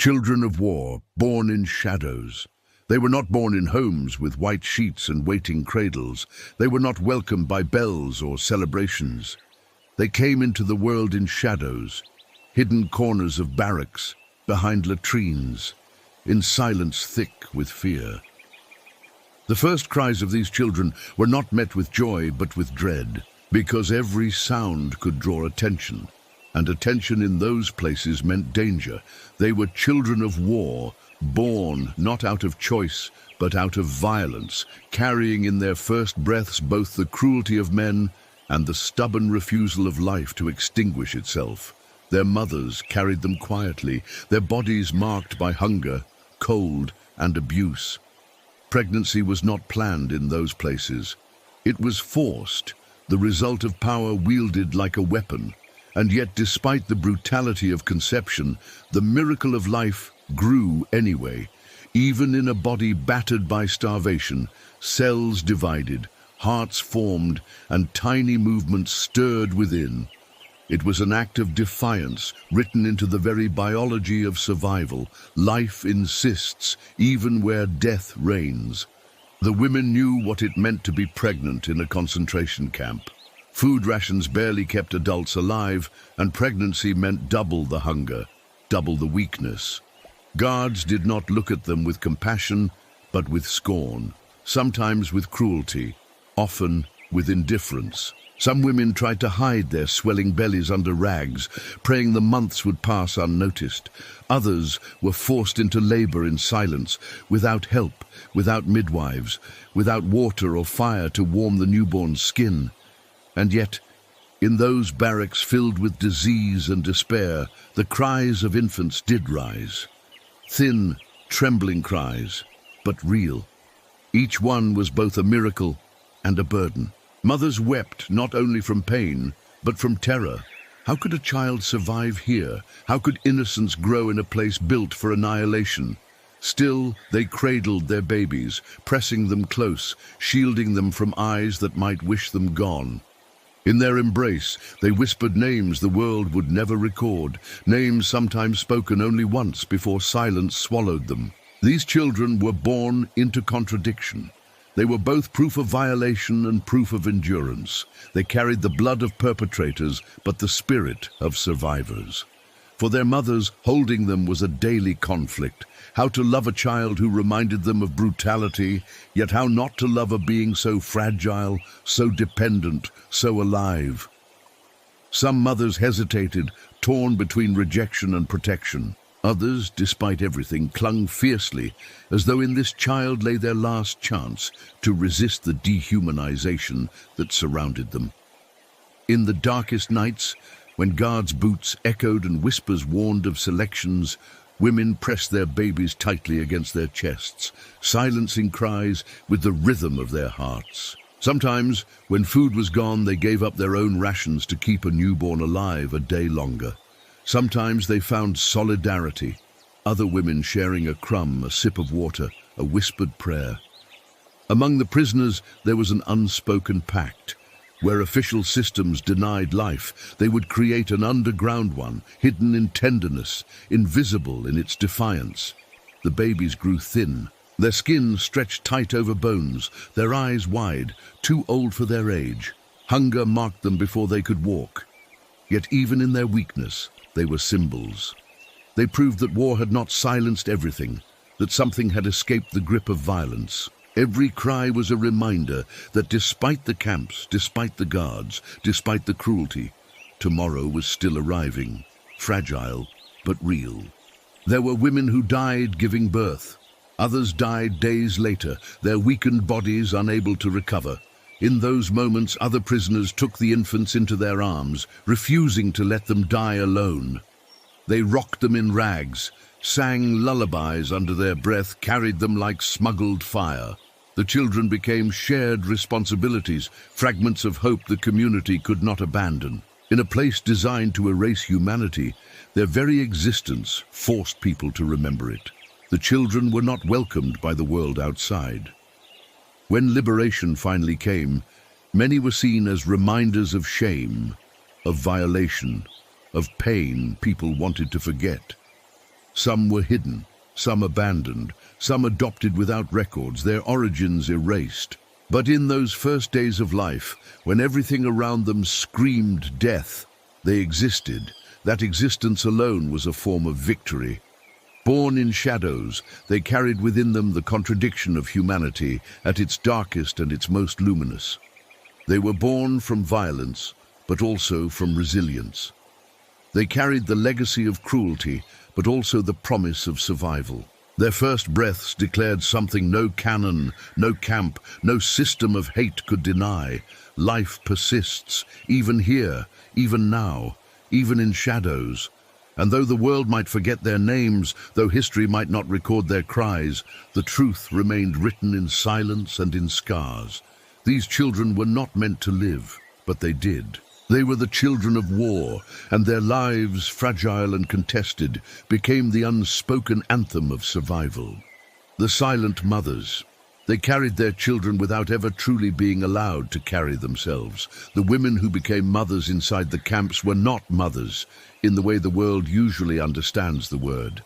Children of war, born in shadows. They were not born in homes with white sheets and waiting cradles. They were not welcomed by bells or celebrations. They came into the world in shadows, hidden corners of barracks, behind latrines, in silence thick with fear. The first cries of these children were not met with joy but with dread, because every sound could draw attention, and attention in those places meant danger. They were children of war, born not out of choice but out of violence, carrying in their first breaths both the cruelty of men and the stubborn refusal of life to extinguish itself. Their mothers carried them quietly, their bodies marked by hunger, cold, and abuse. Pregnancy was not planned in those places. It was forced, the result of power wielded like a weapon. And yet, despite the brutality of conception, the miracle of life grew anyway. Even in a body battered by starvation, cells divided, hearts formed, and tiny movements stirred within. It was an act of defiance written into the very biology of survival. Life insists, even where death reigns. The women knew what it meant to be pregnant in a concentration camp. Food rations barely kept adults alive, and pregnancy meant double the hunger, double the weakness. Guards did not look at them with compassion, but with scorn, sometimes with cruelty, often with indifference. Some women tried to hide their swelling bellies under rags, praying the months would pass unnoticed. Others were forced into labor in silence, without help, without midwives, without water or fire to warm the newborn's skin. And yet, in those barracks filled with disease and despair, the cries of infants did rise. Thin, trembling cries, but real. Each one was both a miracle and a burden. Mothers wept not only from pain, but from terror. How could a child survive here? How could innocence grow in a place built for annihilation? Still, they cradled their babies, pressing them close, shielding them from eyes that might wish them gone. In their embrace, they whispered names the world would never record, names sometimes spoken only once before silence swallowed them. These children were born into contradiction. They were both proof of violation and proof of endurance. They carried the blood of perpetrators, but the spirit of survivors. For their mothers, holding them was a daily conflict. How to love a child who reminded them of brutality, yet how not to love a being so fragile, so dependent, so alive. Some mothers hesitated, torn between rejection and protection. Others, despite everything, clung fiercely, as though in this child lay their last chance to resist the dehumanization that surrounded them. In the darkest nights, when guards' boots echoed and whispers warned of selections, women pressed their babies tightly against their chests, silencing cries with the rhythm of their hearts. Sometimes, when food was gone, they gave up their own rations to keep a newborn alive a day longer. Sometimes they found solidarity, other women sharing a crumb, a sip of water, a whispered prayer. Among the prisoners, there was an unspoken pact. Where official systems denied life, they would create an underground one, hidden in tenderness, invisible in its defiance. The babies grew thin, their skin stretched tight over bones, their eyes wide, too old for their age. Hunger marked them before they could walk. Yet even in their weakness, they were symbols. They proved that war had not silenced everything, that something had escaped the grip of violence. Every cry was a reminder that despite the camps, despite the guards, despite the cruelty, tomorrow was still arriving, fragile but real. There were women who died giving birth. Others died days later, their weakened bodies unable to recover. In those moments, other prisoners took the infants into their arms, refusing to let them die alone. They rocked them in rags, sang lullabies under their breath, carried them like smuggled fire. The children became shared responsibilities, fragments of hope the community could not abandon. In a place designed to erase humanity, their very existence forced people to remember it. The children were not welcomed by the world outside. When liberation finally came, many were seen as reminders of shame, of violation, of pain people wanted to forget. Some were hidden, some abandoned, some adopted without records, their origins erased. But in those first days of life, when everything around them screamed death, they existed. That existence alone was a form of victory. Born in shadows, they carried within them the contradiction of humanity at its darkest and its most luminous. They were born from violence, but also from resilience. They carried the legacy of cruelty, but also the promise of survival. Their first breaths declared something no canon, no camp, no system of hate could deny. Life persists, even here, even now, even in shadows. And though the world might forget their names, though history might not record their cries, the truth remained written in silence and in scars. These children were not meant to live, but they did. They were the children of war, and their lives, fragile and contested, became the unspoken anthem of survival. The silent mothers. They carried their children without ever truly being allowed to carry themselves. The women who became mothers inside the camps were not mothers, in the way the world usually understands the word.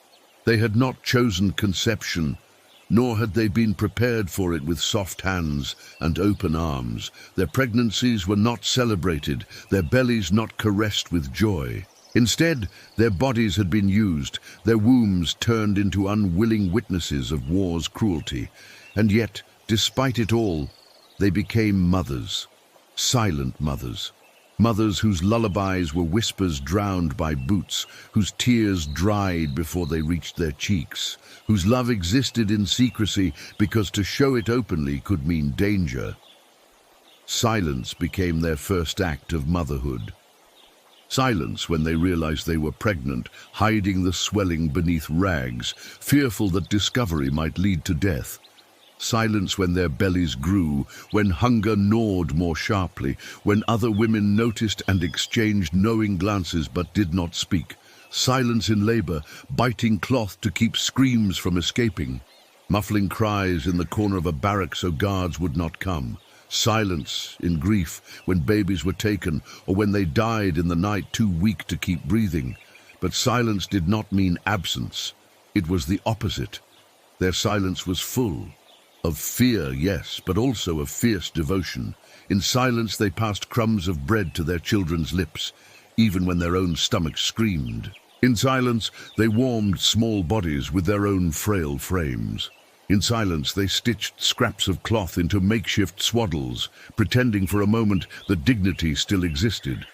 They had not chosen conception, nor had they been prepared for it with soft hands and open arms. Their pregnancies were not celebrated, their bellies not caressed with joy. Instead, their bodies had been used, their wombs turned into unwilling witnesses of war's cruelty. And yet, despite it all, they became mothers, silent mothers. Mothers whose lullabies were whispers drowned by boots, whose tears dried before they reached their cheeks, whose love existed in secrecy because to show it openly could mean danger. Silence became their first act of motherhood. Silence when they realized they were pregnant, hiding the swelling beneath rags, fearful that discovery might lead to death. Silence when their bellies grew, when hunger gnawed more sharply, when other women noticed and exchanged knowing glances but did not speak. Silence in labor, biting cloth to keep screams from escaping. Muffling cries in the corner of a barrack so guards would not come. Silence in grief when babies were taken or when they died in the night too weak to keep breathing. But silence did not mean absence. It was the opposite. Their silence was full. Of fear, yes, but also of fierce devotion. In silence they passed crumbs of bread to their children's lips, even when their own stomachs screamed. In silence they warmed small bodies with their own frail frames. In silence they stitched scraps of cloth into makeshift swaddles, pretending for a moment that dignity still existed.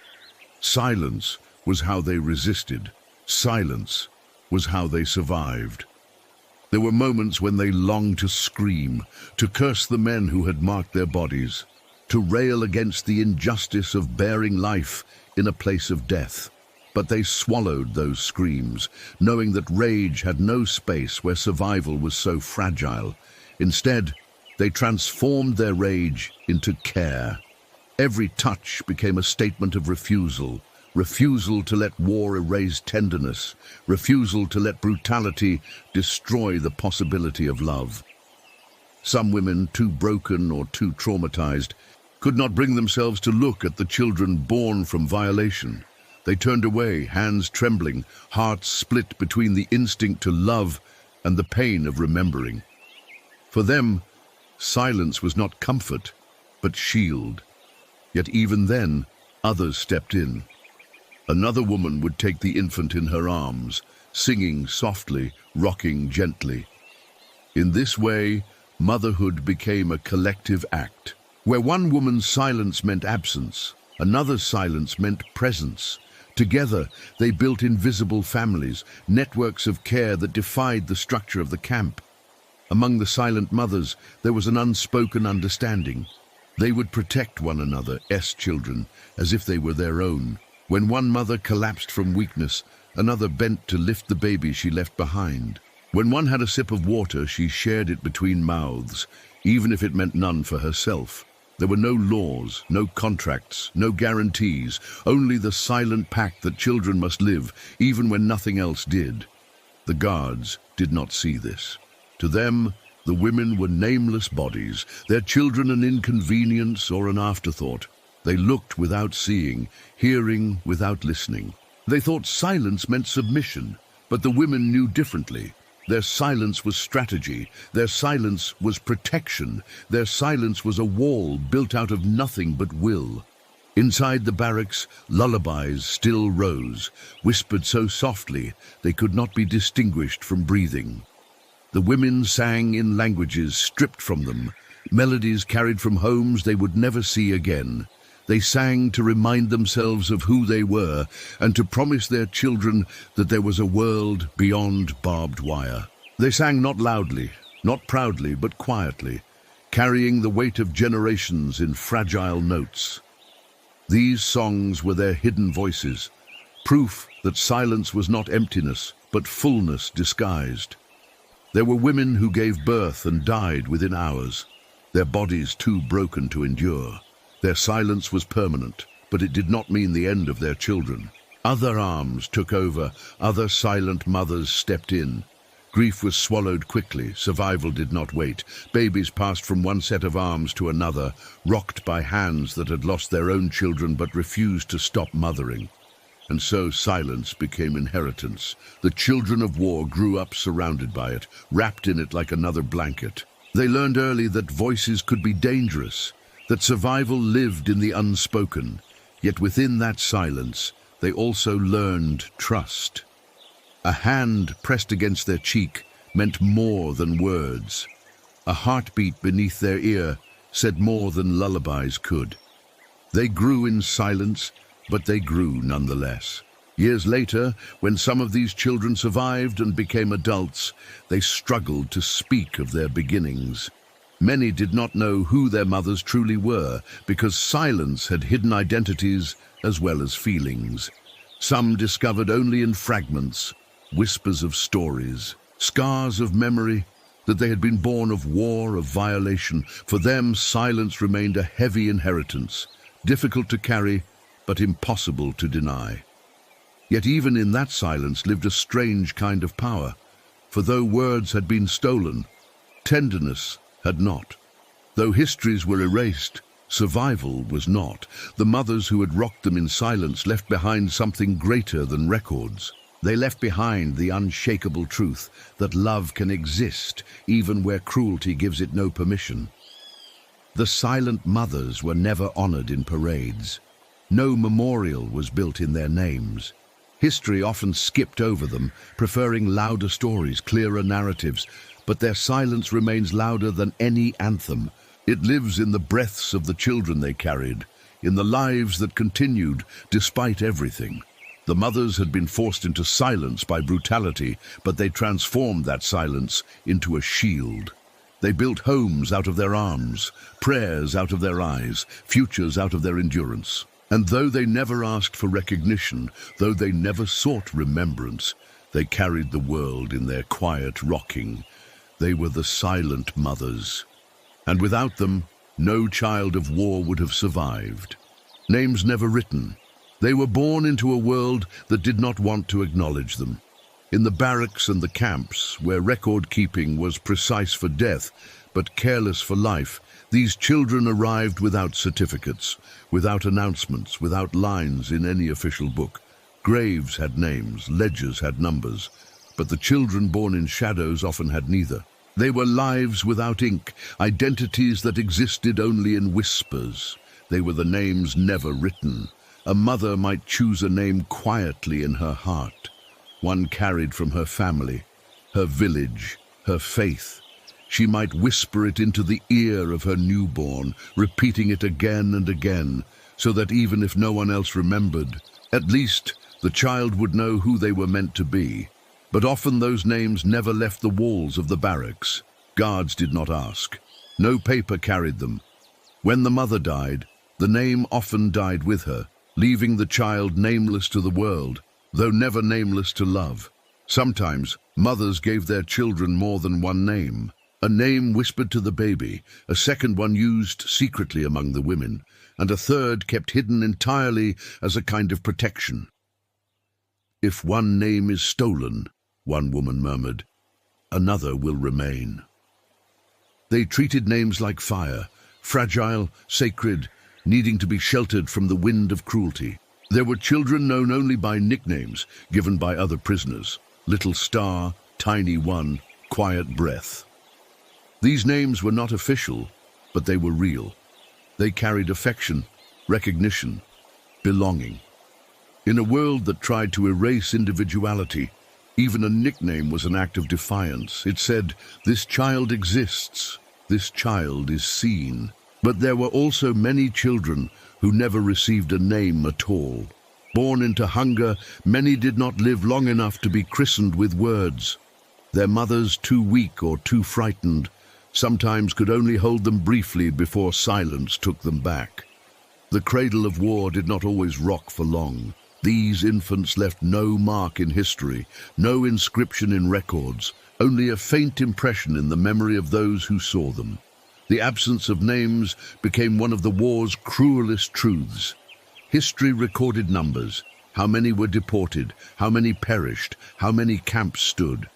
Silence was how they resisted. Silence was how they survived. There were moments when they longed to scream, to curse the men who had marked their bodies, to rail against the injustice of bearing life in a place of death. But they swallowed those screams, knowing that rage had no space where survival was so fragile. Instead, they transformed their rage into care. Every touch became a statement of refusal. Refusal to let war erase tenderness, refusal to let brutality destroy the possibility of love. Some women, too broken or too traumatized, could not bring themselves to look at the children born from violation. They turned away, hands trembling, hearts split between the instinct to love and the pain of remembering. For them, silence was not comfort, but shield. Yet even then, others stepped in. Another woman would take the infant in her arms, singing softly, rocking gently. In this way, motherhood became a collective act. Where one woman's silence meant absence, another's silence meant presence. Together, they built invisible families, networks of care that defied the structure of the camp. Among the silent mothers, there was an unspoken understanding. They would protect one another, children, as if they were their own. When one mother collapsed from weakness, another bent to lift the baby she left behind. When one had a sip of water, she shared it between mouths, even if it meant none for herself. There were no laws, no contracts, no guarantees, only the silent pact that children must live, even when nothing else did. The guards did not see this. To them, the women were nameless bodies, their children an inconvenience or an afterthought. They looked without seeing, hearing without listening. They thought silence meant submission, But the women knew differently. Their silence was strategy. Their silence was protection. Their silence was a wall built out of nothing but will. Inside the barracks, lullabies still rose, whispered so softly they could not be distinguished from breathing. The women sang in languages stripped from them, melodies carried from homes they would never see again. They sang to remind themselves of who they were and to promise their children that there was a world beyond barbed wire. They sang not loudly, not proudly, but quietly, carrying the weight of generations in fragile notes. These songs were their hidden voices, proof that silence was not emptiness, but fullness disguised. There were women who gave birth and died within hours, their bodies too broken to endure. Their silence was permanent, but it did not mean the end of their children. Other arms took over, other silent mothers stepped in. Grief was swallowed quickly, survival did not wait. Babies passed from one set of arms to another, rocked by hands that had lost their own children but refused to stop mothering. And so silence became inheritance. The children of war grew up surrounded by it, wrapped in it like another blanket. They learned early that voices could be dangerous, that survival lived in the unspoken. Yet within that silence, they also learned trust. A hand pressed against their cheek meant more than words. A heartbeat beneath their ear said more than lullabies could. They grew in silence, but they grew nonetheless. Years later, when some of these children survived and became adults, they struggled to speak of their beginnings. Many did not know who their mothers truly were, because silence had hidden identities as well as feelings. Some discovered only in fragments, whispers of stories, scars of memory, that they had been born of war, of violation. For them, silence remained a heavy inheritance, difficult to carry, but impossible to deny. Yet even in that silence lived a strange kind of power, for though words had been stolen, tenderness had not. Though histories were erased, survival was not. The mothers who had rocked them in silence left behind something greater than records. They left behind the unshakable truth that love can exist even where cruelty gives it no permission. The silent mothers were never honored in parades. No memorial was built in their names. History often skipped over them, preferring louder stories, clearer narratives, but their silence remains louder than any anthem. It lives in the breaths of the children they carried, in the lives that continued despite everything. The mothers had been forced into silence by brutality, but they transformed that silence into a shield. They built homes out of their arms, prayers out of their eyes, futures out of their endurance. And though they never asked for recognition, though they never sought remembrance, they carried the world in their quiet rocking. They were the silent mothers. And without them, no child of war would have survived. Names never written. They were born into a world that did not want to acknowledge them. In the barracks and the camps, where record-keeping was precise for death, but careless for life, these children arrived without certificates, without announcements, without lines in any official book. Graves had names, ledgers had numbers, but the children born in shadows often had neither. They were lives without ink, identities that existed only in whispers. They were the names never written. A mother might choose a name quietly in her heart, one carried from her family, her village, her faith. She might whisper it into the ear of her newborn, repeating it again and again, so that even if no one else remembered, at least the child would know who they were meant to be. But often those names never left the walls of the barracks. Guards did not ask. No paper carried them. When the mother died, the name often died with her, leaving the child nameless to the world, though never nameless to love. Sometimes mothers gave their children more than one name. A name whispered to the baby, a second one used secretly among the women, and a third kept hidden entirely as a kind of protection. "If one name is stolen," one woman murmured, "another will remain." They treated names like fire, fragile, sacred, needing to be sheltered from the wind of cruelty. There were children known only by nicknames given by other prisoners. Little Star, Tiny One, Quiet Breath. These names were not official, but they were real. They carried affection, recognition, belonging. In a world that tried to erase individuality, even a nickname was an act of defiance. It said, "This child exists, this child is seen." But there were also many children who never received a name at all. Born into hunger, many did not live long enough to be christened with words. Their mothers, too weak or too frightened, sometimes could only hold them briefly before silence took them back. The cradle of war did not always rock for long. These infants left no mark in history, no inscription in records, only a faint impression in the memory of those who saw them. The absence of names became one of the war's cruelest truths. History recorded numbers, how many were deported, how many perished, how many camps stood.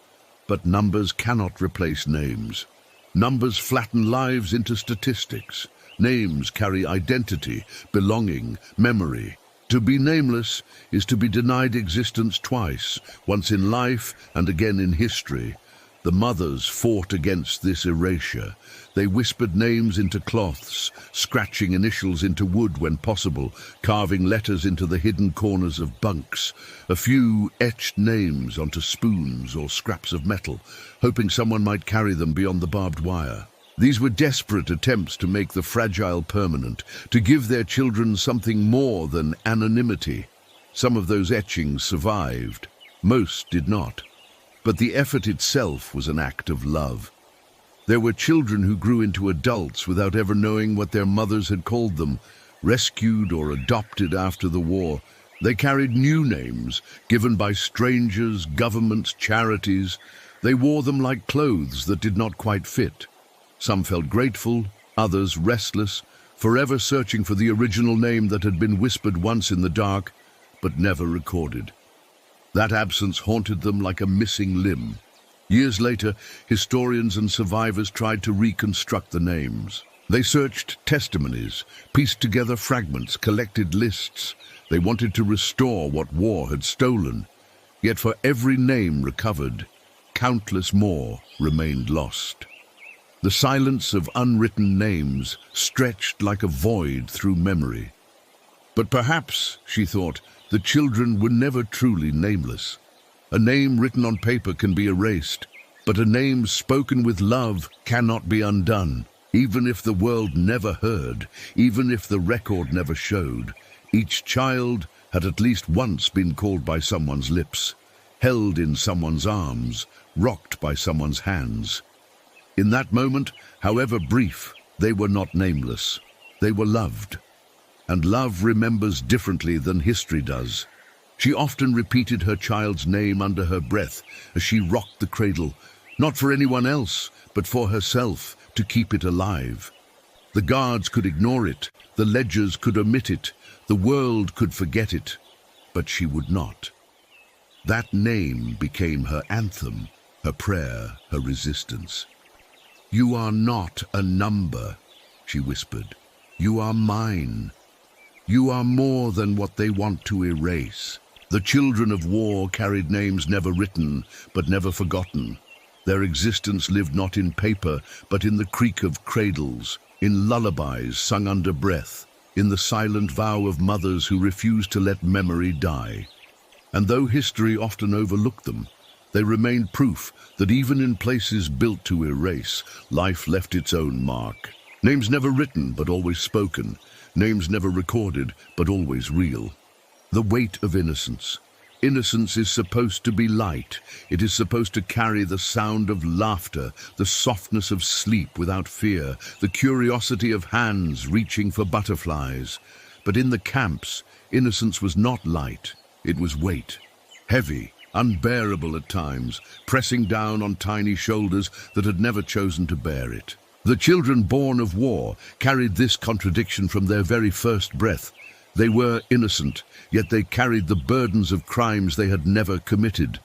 But numbers cannot replace names. Numbers flatten lives into statistics. Names carry identity, belonging, memory. To be nameless is to be denied existence twice, once in life and again in history. The mothers fought against this erasure. They whispered names into cloths, scratching initials into wood when possible, carving letters into the hidden corners of bunks. A few etched names onto spoons or scraps of metal, hoping someone might carry them beyond the barbed wire. These were desperate attempts to make the fragile permanent, to give their children something more than anonymity. Some of those etchings survived. Most did not. But the effort itself was an act of love. There were children who grew into adults without ever knowing what their mothers had called them, rescued or adopted after the war. They carried new names, given by strangers, governments, charities. They wore them like clothes that did not quite fit. Some felt grateful, others restless, forever searching for the original name that had been whispered once in the dark, but never recorded. That absence haunted them like a missing limb. Years later, historians and survivors tried to reconstruct the names. They searched testimonies, pieced together fragments, collected lists. They wanted to restore what war had stolen. Yet for every name recovered, countless more remained lost. The silence of unwritten names stretched like a void through memory. But perhaps, she thought, the children were never truly nameless. A name written on paper can be erased, but a name spoken with love cannot be undone. Even if the world never heard, even if the record never showed, each child had at least once been called by someone's lips, held in someone's arms, rocked by someone's hands. In that moment, however brief, they were not nameless. They were loved. And love remembers differently than history does. She often repeated her child's name under her breath as she rocked the cradle, not for anyone else, but for herself, to keep it alive. The guards could ignore it, the ledgers could omit it, the world could forget it, but she would not. That name became her anthem, her prayer, her resistance. "You are not a number," she whispered. "You are mine. You are more than what they want to erase." The children of war carried names never written, but never forgotten. Their existence lived not in paper, but in the creak of cradles, in lullabies sung under breath, in the silent vow of mothers who refused to let memory die. And though history often overlooked them, they remained proof that even in places built to erase, life left its own mark. Names never written, but always spoken. Names never recorded, but always real. The weight of innocence. Innocence is supposed to be light. It is supposed to carry the sound of laughter, the softness of sleep without fear, the curiosity of hands reaching for butterflies. But in the camps, innocence was not light. It was weight. Heavy, unbearable at times, pressing down on tiny shoulders that had never chosen to bear it. The children born of war carried this contradiction from their very first breath. They were innocent, yet they carried the burdens of crimes they had never committed.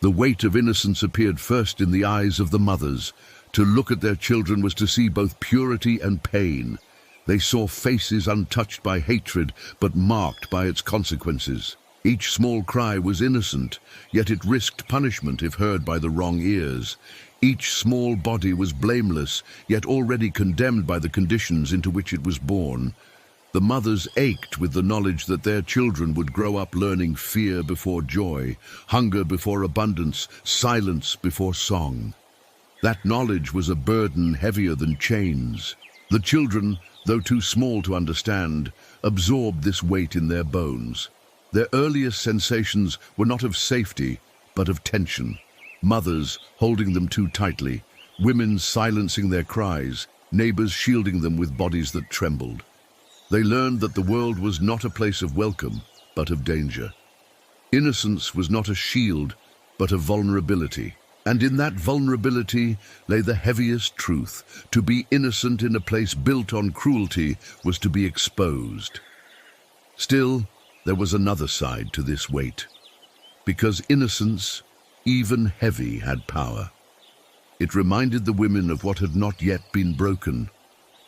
The weight of innocence appeared first in the eyes of the mothers. To look at their children was to see both purity and pain. They saw faces untouched by hatred, but marked by its consequences. Each small cry was innocent, yet it risked punishment if heard by the wrong ears. Each small body was blameless, yet already condemned by the conditions into which it was born. The mothers ached with the knowledge that their children would grow up learning fear before joy, hunger before abundance, silence before song. That knowledge was a burden heavier than chains. The children, though too small to understand, absorbed this weight in their bones. Their earliest sensations were not of safety, but of tension. Mothers holding them too tightly, women silencing their cries, neighbors shielding them with bodies that trembled. They learned that the world was not a place of welcome, but of danger. Innocence was not a shield, but a vulnerability. And in that vulnerability lay the heaviest truth. To be innocent in a place built on cruelty was to be exposed. Still, there was another side to this weight. Because innocence, even heavy, had power. It reminded the women of what had not yet been broken.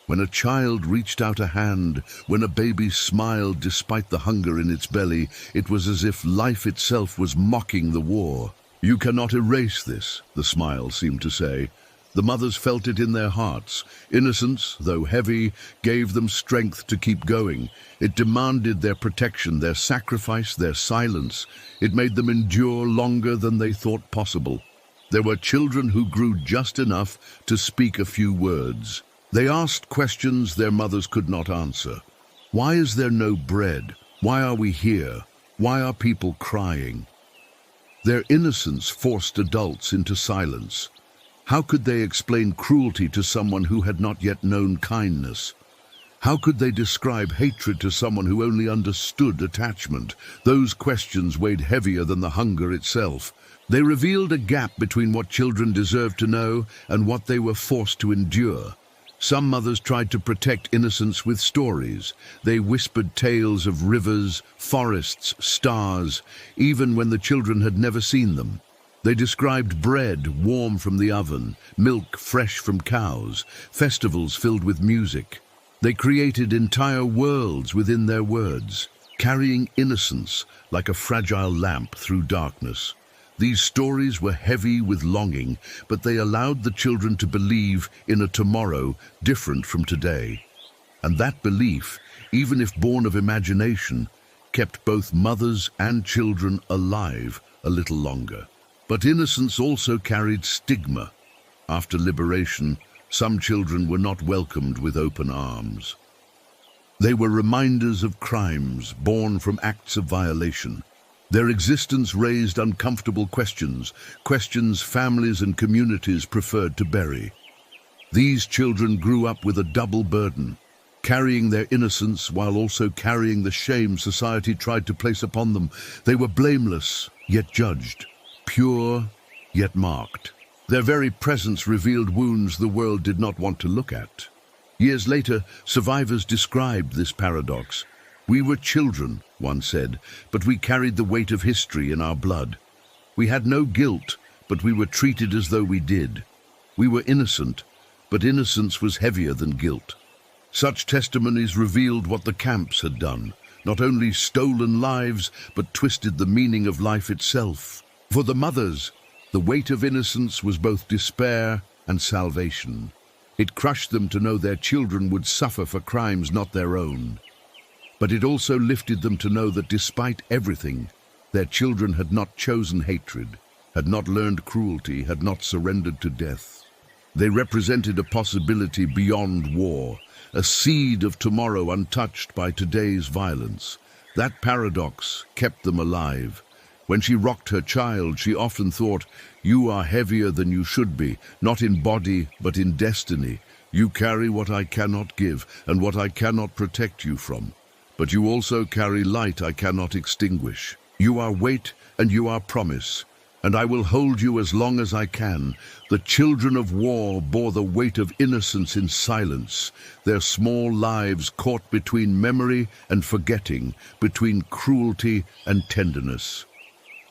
When a child reached out a hand, when a baby smiled despite the hunger in its belly, it was as if life itself was mocking the war. You cannot erase this, the smile seemed to say. The mothers felt it in their hearts. Innocence, though heavy, gave them strength to keep going. It demanded their protection, their sacrifice, their silence. It made them endure longer than they thought possible. There were children who grew just enough to speak a few words. They asked questions their mothers could not answer. Why is there no bread? Why are we here? Why are people crying? Their innocence forced adults into silence. How could they explain cruelty to someone who had not yet known kindness? How could they describe hatred to someone who only understood attachment? Those questions weighed heavier than the hunger itself. They revealed a gap between what children deserved to know and what they were forced to endure. Some mothers tried to protect innocence with stories. They whispered tales of rivers, forests, stars, even when the children had never seen them. They described bread warm from the oven, milk fresh from cows, festivals filled with music. They created entire worlds within their words, carrying innocence like a fragile lamp through darkness. These stories were heavy with longing, but they allowed the children to believe in a tomorrow different from today. And that belief, even if born of imagination, kept both mothers and children alive a little longer. But innocence also carried stigma. After liberation, some children were not welcomed with open arms. They were reminders of crimes born from acts of violation. Their existence raised uncomfortable questions, questions families and communities preferred to bury. These children grew up with a double burden, carrying their innocence while also carrying the shame society tried to place upon them. They were blameless, yet judged. Pure, yet marked. Their very presence revealed wounds the world did not want to look at. Years later, survivors described this paradox. We were children, one said, but we carried the weight of history in our blood. We had no guilt, but we were treated as though we did. We were innocent, but innocence was heavier than guilt. Such testimonies revealed what the camps had done, not only stolen lives, but twisted the meaning of life itself. For the mothers, the weight of innocence was both despair and salvation. It crushed them to know their children would suffer for crimes not their own. But it also lifted them to know that despite everything, their children had not chosen hatred, had not learned cruelty, had not surrendered to death. They represented a possibility beyond war, a seed of tomorrow untouched by today's violence. That paradox kept them alive. When she rocked her child, she often thought, "You are heavier than you should be, not in body, but in destiny. You carry what I cannot give, and what I cannot protect you from. But you also carry light I cannot extinguish. You are weight, and you are promise, and I will hold you as long as I can." The children of war bore the weight of innocence in silence, their small lives caught between memory and forgetting, between cruelty and tenderness.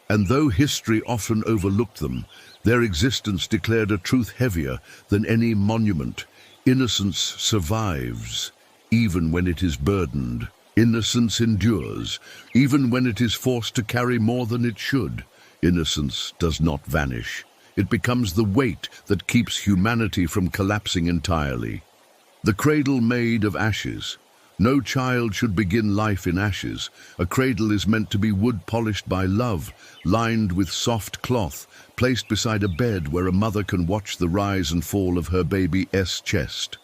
And though history often overlooked them, their existence declared a truth heavier than any monument. Innocence survives, even when it is burdened. Innocence endures, even when it is forced to carry more than it should. Innocence does not vanish. It becomes the weight that keeps humanity from collapsing entirely. The cradle made of ashes. No child should begin life in ashes. A cradle is meant to be wood polished by love, lined with soft cloth, placed beside a bed where a mother can watch the rise and fall of her baby's chest.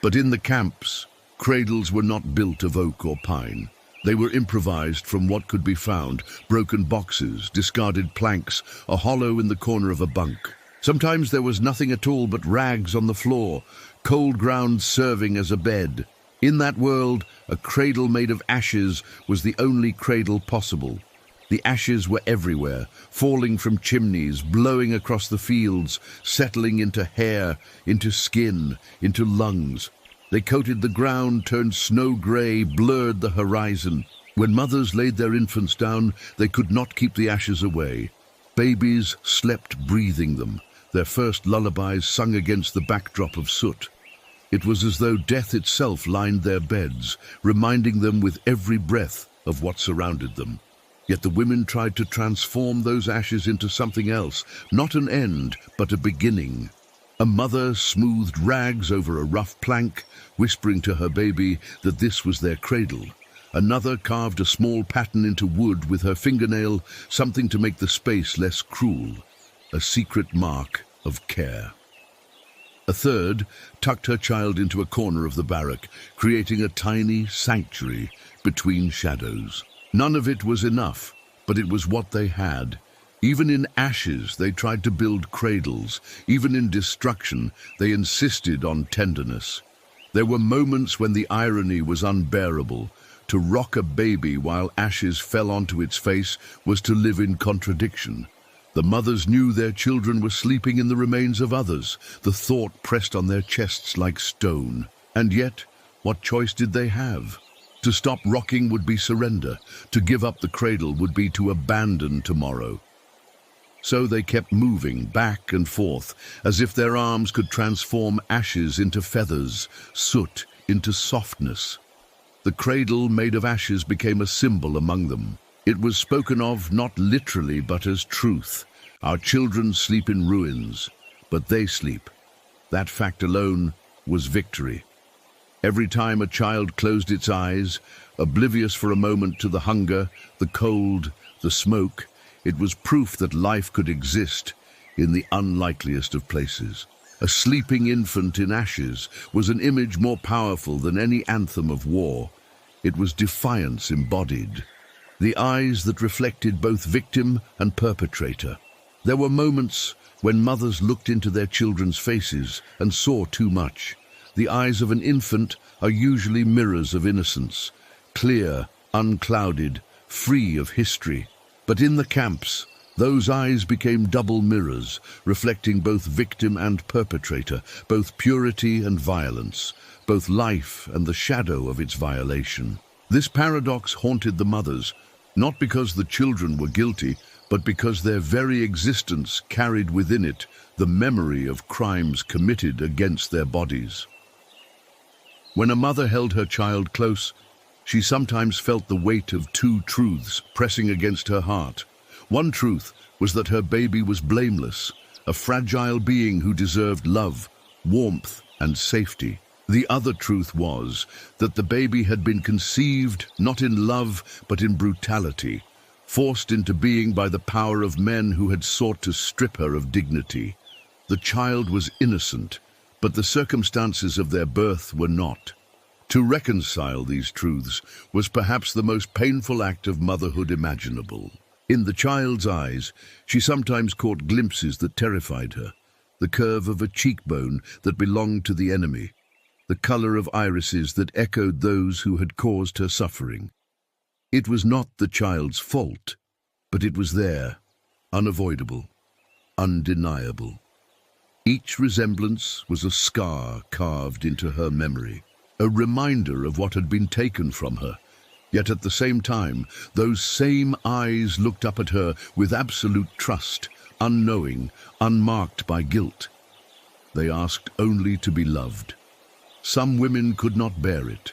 But in the camps, cradles were not built of oak or pine. They were improvised from what could be found: broken boxes, discarded planks, a hollow in the corner of a bunk. Sometimes there was nothing at all but rags on the floor, cold ground serving as a bed. In that world, a cradle made of ashes was the only cradle possible. The ashes were everywhere, falling from chimneys, blowing across the fields, settling into hair, into skin, into lungs. They coated the ground, turned snow-grey, blurred the horizon. When mothers laid their infants down, they could not keep the ashes away. Babies slept breathing them, their first lullabies sung against the backdrop of soot. It was as though death itself lined their beds, reminding them with every breath of what surrounded them. Yet the women tried to transform those ashes into something else, not an end, but a beginning. A mother smoothed rags over a rough plank, whispering to her baby that this was their cradle. Another carved a small pattern into wood with her fingernail, something to make the space less cruel, a secret mark of care. A third tucked her child into a corner of the barrack, creating a tiny sanctuary between shadows. None of it was enough, but it was what they had. Even in ashes, they tried to build cradles. Even in destruction, they insisted on tenderness. There were moments when the irony was unbearable. To rock a baby while ashes fell onto its face was to live in contradiction. The mothers knew their children were sleeping in the remains of others. The thought pressed on their chests like stone. And yet, what choice did they have? To stop rocking would be surrender. To give up the cradle would be to abandon tomorrow. So they kept moving back and forth, as if their arms could transform ashes into feathers, soot into softness. The cradle made of ashes became a symbol among them. It was spoken of not literally but as truth. Our children sleep in ruins, but they sleep. That fact alone was victory. Every time a child closed its eyes, oblivious for a moment to the hunger, the cold, the smoke, it was proof that life could exist in the unlikeliest of places. A sleeping infant in ashes was an image more powerful than any anthem of war. It was defiance embodied. The eyes that reflected both victim and perpetrator. There were moments when mothers looked into their children's faces and saw too much. The eyes of an infant are usually mirrors of innocence, clear, unclouded, free of history. But in the camps, those eyes became double mirrors, reflecting both victim and perpetrator, both purity and violence, both life and the shadow of its violation. This paradox haunted the mothers, not because the children were guilty, but because their very existence carried within it the memory of crimes committed against their bodies. When a mother held her child close, she sometimes felt the weight of two truths pressing against her heart. One truth was that her baby was blameless, a fragile being who deserved love, warmth, and safety. The other truth was that the baby had been conceived not in love but in brutality, forced into being by the power of men who had sought to strip her of dignity. The child was innocent, but the circumstances of their birth were not. To reconcile these truths was perhaps the most painful act of motherhood imaginable. In the child's eyes, she sometimes caught glimpses that terrified her, the curve of a cheekbone that belonged to the enemy, the color of irises that echoed those who had caused her suffering. It was not the child's fault, but it was there, unavoidable, undeniable. Each resemblance was a scar carved into her memory, a reminder of what had been taken from her. Yet at the same time, those same eyes looked up at her with absolute trust, unknowing, unmarked by guilt. They asked only to be loved. Some women could not bear it.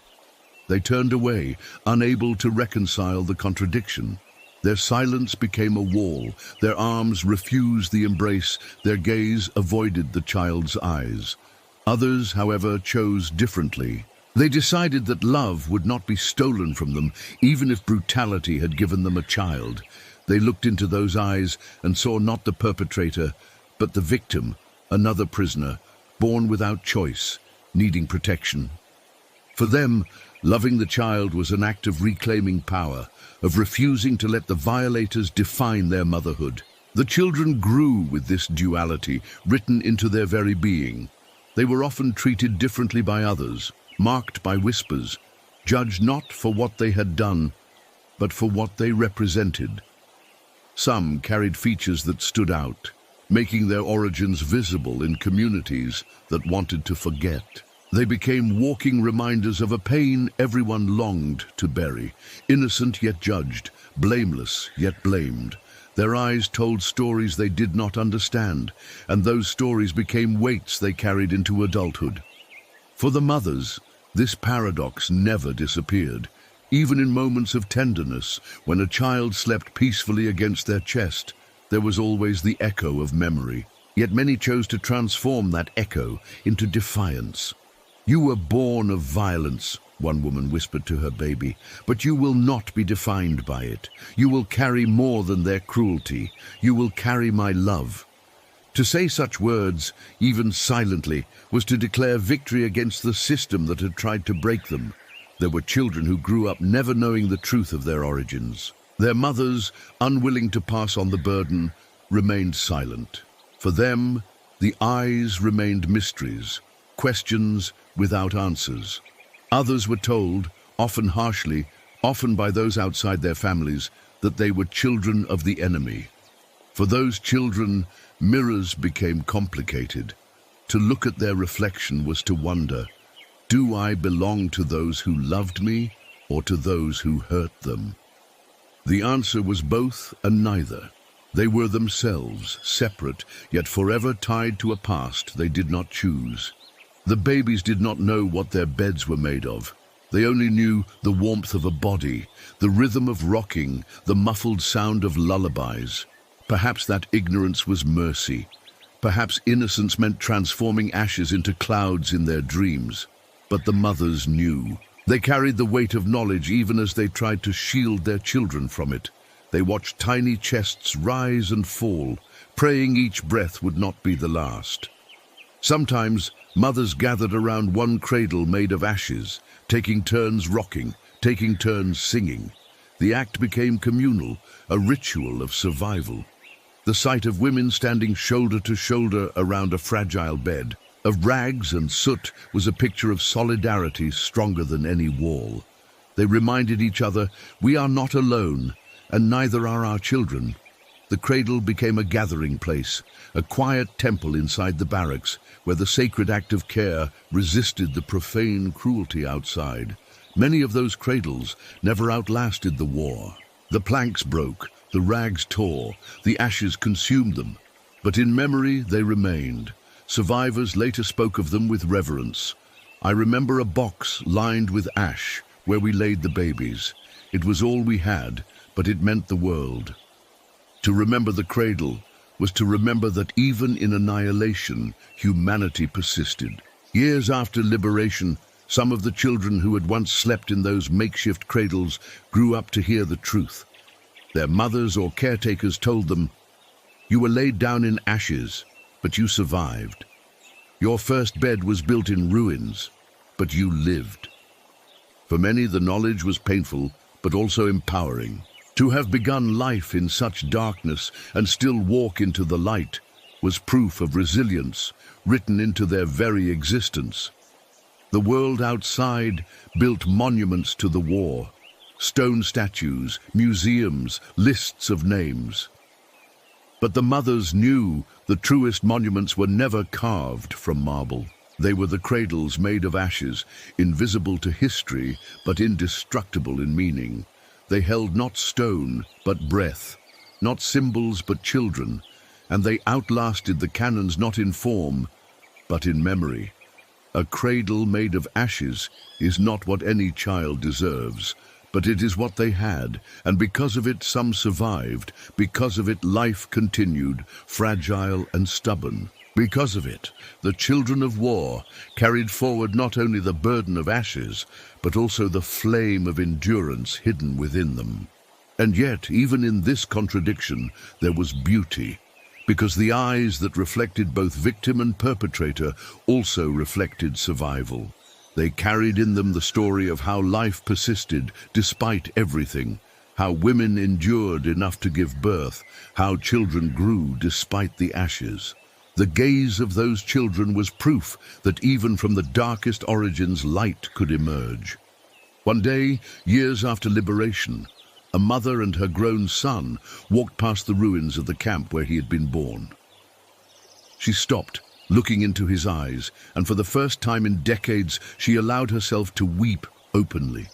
They turned away, unable to reconcile the contradiction. Their silence became a wall, their arms refused the embrace, their gaze avoided the child's eyes. Others, however, chose differently. They decided that love would not be stolen from them, even if brutality had given them a child. They looked into those eyes and saw not the perpetrator, but the victim, another prisoner, born without choice, needing protection. For them, loving the child was an act of reclaiming power, of refusing to let the violators define their motherhood. The children grew with this duality written into their very being. They were often treated differently by others, marked by whispers, judged not for what they had done, but for what they represented. Some carried features that stood out, making their origins visible in communities that wanted to forget. They became walking reminders of a pain everyone longed to bury, innocent yet judged, blameless yet blamed. Their eyes told stories they did not understand, and those stories became weights they carried into adulthood. For the mothers, this paradox never disappeared. Even in moments of tenderness, when a child slept peacefully against their chest, there was always the echo of memory. Yet many chose to transform that echo into defiance. "You were born of violence," one woman whispered to her baby, "but you will not be defined by it. You will carry more than their cruelty. You will carry my love." To say such words, even silently, was to declare victory against the system that had tried to break them. There were children who grew up never knowing the truth of their origins. Their mothers, unwilling to pass on the burden, remained silent. For them, the eyes remained mysteries, questions without answers. Others were told, often harshly, often by those outside their families, that they were children of the enemy. For those children, mirrors became complicated. To look at their reflection was to wonder, do I belong to those who loved me or to those who hurt them? The answer was both and neither. They were themselves, separate, yet forever tied to a past they did not choose. The babies did not know what their beds were made of. They only knew the warmth of a body, the rhythm of rocking, the muffled sound of lullabies. Perhaps that ignorance was mercy. Perhaps innocence meant transforming ashes into clouds in their dreams. But the mothers knew. They carried the weight of knowledge even as they tried to shield their children from it. They watched tiny chests rise and fall, praying each breath would not be the last. Sometimes, mothers gathered around one cradle made of ashes, taking turns rocking, taking turns singing. The act became communal, a ritual of survival. The sight of women standing shoulder to shoulder around a fragile bed, of rags and soot, was a picture of solidarity stronger than any wall. They reminded each other, we are not alone, and neither are our children. The cradle became a gathering place, a quiet temple inside the barracks, where the sacred act of care resisted the profane cruelty outside. Many of those cradles never outlasted the war. The planks broke, the rags tore, the ashes consumed them. But in memory they remained. Survivors later spoke of them with reverence. I remember a box lined with ash where we laid the babies. It was all we had, but it meant the world. To remember the cradle was to remember that even in annihilation, humanity persisted. Years after liberation, some of the children who had once slept in those makeshift cradles grew up to hear the truth. Their mothers or caretakers told them, "You were laid down in ashes, but you survived. Your first bed was built in ruins, but you lived." For many, the knowledge was painful, but also empowering. To have begun life in such darkness and still walk into the light was proof of resilience, written into their very existence. The world outside built monuments to the war, stone statues, museums, lists of names. But the mothers knew the truest monuments were never carved from marble. They were the cradles made of ashes, invisible to history, but indestructible in meaning. They held not stone, but breath, not symbols, but children, and they outlasted the cannons not in form, but in memory. A cradle made of ashes is not what any child deserves, but it is what they had, and because of it some survived, because of it life continued, fragile and stubborn. Because of it, the children of war carried forward not only the burden of ashes, but also the flame of endurance hidden within them. And yet, even in this contradiction, there was beauty, because the eyes that reflected both victim and perpetrator also reflected survival. They carried in them the story of how life persisted despite everything, how women endured enough to give birth, how children grew despite the ashes. The gaze of those children was proof that even from the darkest origins light could emerge. One day, years after liberation, a mother and her grown son walked past the ruins of the camp where he had been born. She stopped, looking into his eyes, and for the first time in decades she allowed herself to weep openly.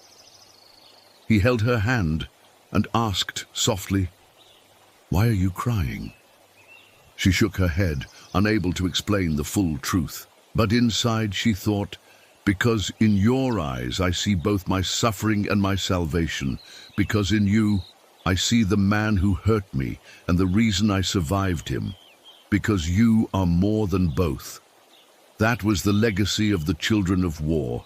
He held her hand and asked softly, "Why are you crying?" She shook her head, unable to explain the full truth. But inside she thought, "Because in your eyes I see both my suffering and my salvation. Because in you I see the man who hurt me and the reason I survived him. Because you are more than both." That was the legacy of the children of war.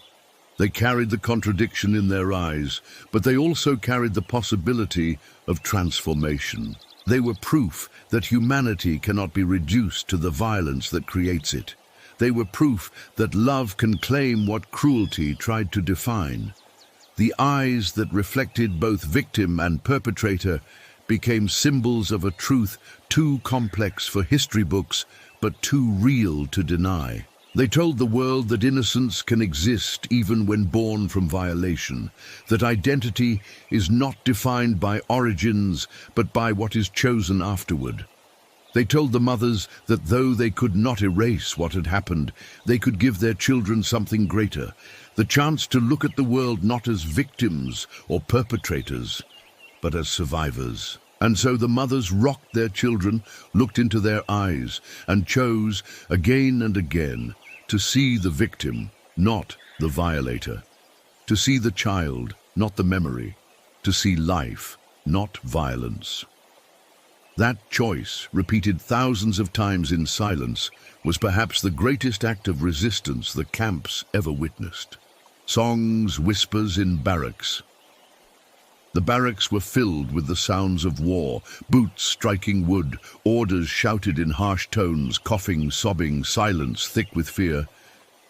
They carried the contradiction in their eyes, but they also carried the possibility of transformation. They were proof that humanity cannot be reduced to the violence that creates it. They were proof that love can claim what cruelty tried to define. The eyes that reflected both victim and perpetrator became symbols of a truth too complex for history books, but too real to deny. They told the world that innocence can exist even when born from violation, that identity is not defined by origins, but by what is chosen afterward. They told the mothers that though they could not erase what had happened, they could give their children something greater, the chance to look at the world not as victims or perpetrators, but as survivors. And so the mothers rocked their children, looked into their eyes, and chose, again and again, to see the victim, not the violator. To see the child, not the memory. To see life, not violence. That choice, repeated thousands of times in silence, was perhaps the greatest act of resistance the camps ever witnessed. Songs, whispers in barracks. The barracks were filled with the sounds of war, boots striking wood, orders shouted in harsh tones, coughing, sobbing, silence thick with fear.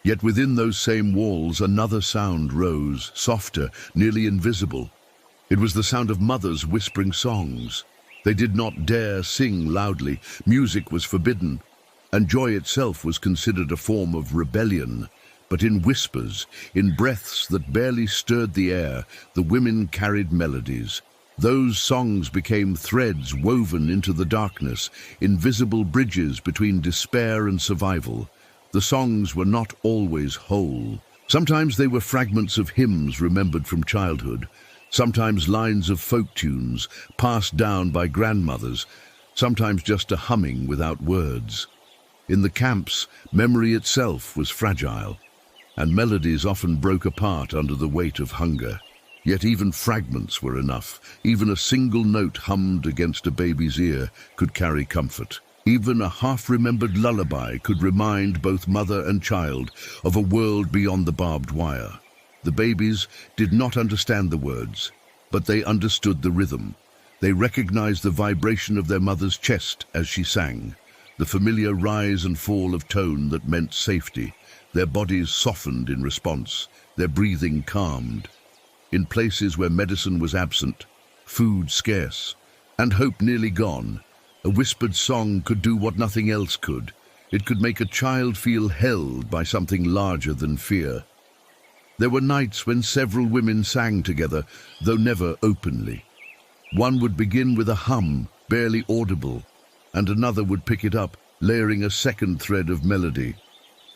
Yet within those same walls another sound rose, softer, nearly invisible. It was the sound of mothers whispering songs. They did not dare sing loudly. Music was forbidden, and joy itself was considered a form of rebellion. But in whispers, in breaths that barely stirred the air, the women carried melodies. Those songs became threads woven into the darkness, invisible bridges between despair and survival. The songs were not always whole. Sometimes they were fragments of hymns remembered from childhood, sometimes lines of folk tunes passed down by grandmothers, sometimes just a humming without words. In the camps, memory itself was fragile, and melodies often broke apart under the weight of hunger. Yet even fragments were enough. Even a single note hummed against a baby's ear could carry comfort. Even a half-remembered lullaby could remind both mother and child of a world beyond the barbed wire. The babies did not understand the words, but they understood the rhythm. They recognized the vibration of their mother's chest as she sang, the familiar rise and fall of tone that meant safety. Their bodies softened in response, their breathing calmed. In places where medicine was absent, food scarce, and hope nearly gone, a whispered song could do what nothing else could. It could make a child feel held by something larger than fear. There were nights when several women sang together, though never openly. One would begin with a hum, barely audible, and another would pick it up, layering a second thread of melody.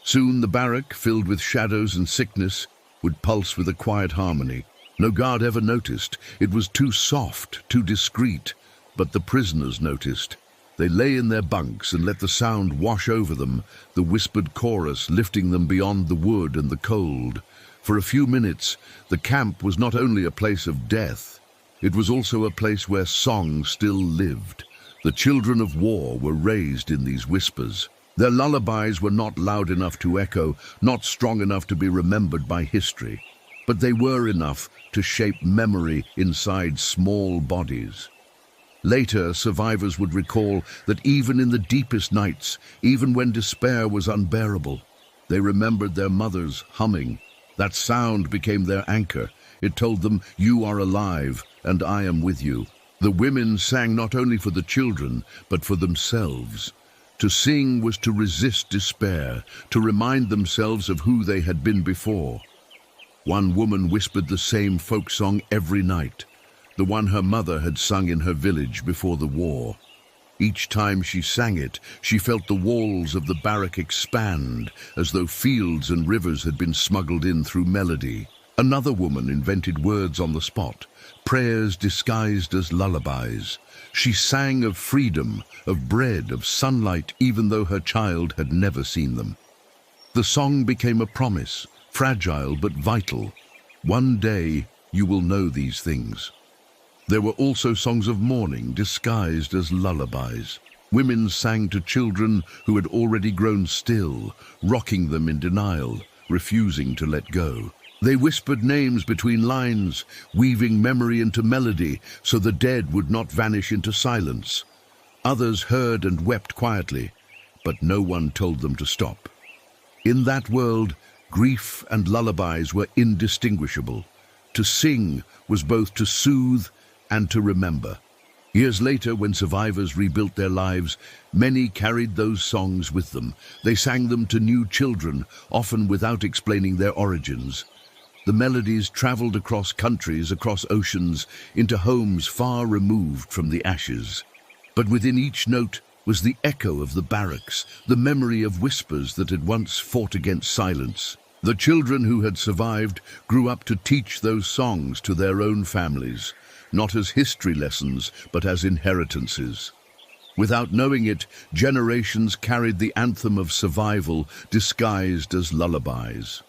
Soon the barrack, filled with shadows and sickness, would pulse with a quiet harmony. No guard ever noticed. It was too soft, too discreet. But the prisoners noticed. They lay in their bunks and let the sound wash over them, the whispered chorus lifting them beyond the wood and the cold. For a few minutes, the camp was not only a place of death, it was also a place where song still lived. The children of war were raised in these whispers. Their lullabies were not loud enough to echo, not strong enough to be remembered by history, but they were enough to shape memory inside small bodies. Later, survivors would recall that even in the deepest nights, even when despair was unbearable, they remembered their mothers humming. That sound became their anchor. It told them, "You are alive, and I am with you." The women sang not only for the children, but for themselves. To sing was to resist despair, to remind themselves of who they had been before. One woman whispered the same folk song every night, the one her mother had sung in her village before the war. Each time she sang it, she felt the walls of the barrack expand, as though fields and rivers had been smuggled in through melody. Another woman invented words on the spot, prayers disguised as lullabies. She sang of freedom, of bread, of sunlight, even though her child had never seen them. The song became a promise, fragile but vital. One day you will know these things. There were also songs of mourning disguised as lullabies. Women sang to children who had already grown still, rocking them in denial, refusing to let go. They whispered names between lines, weaving memory into melody so the dead would not vanish into silence. Others heard and wept quietly, but no one told them to stop. In that world, grief and lullabies were indistinguishable. To sing was both to soothe and to remember. Years later, when survivors rebuilt their lives, many carried those songs with them. They sang them to new children, often without explaining their origins. The melodies traveled across countries, across oceans, into homes far removed from the ashes. But within each note was the echo of the barracks, the memory of whispers that had once fought against silence. The children who had survived grew up to teach those songs to their own families, not as history lessons, but as inheritances. Without knowing it, generations carried the anthem of survival disguised as lullabies.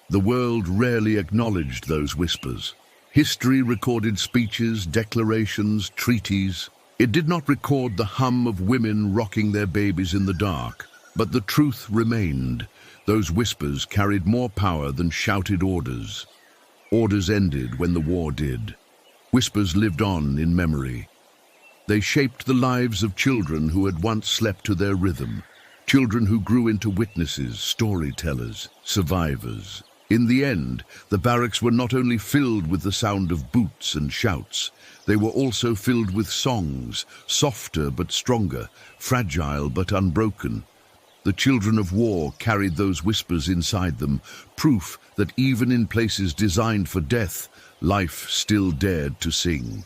The world rarely acknowledged those whispers. History recorded speeches, declarations, treaties. It did not record the hum of women rocking their babies in the dark, but the truth remained. Those whispers carried more power than shouted orders. Orders ended when the war did. Whispers lived on in memory. They shaped the lives of children who had once slept to their rhythm, children who grew into witnesses, storytellers, survivors. In the end, the barracks were not only filled with the sound of boots and shouts, they were also filled with songs, softer but stronger, fragile but unbroken. The children of war carried those whispers inside them, proof that even in places designed for death, life still dared to sing.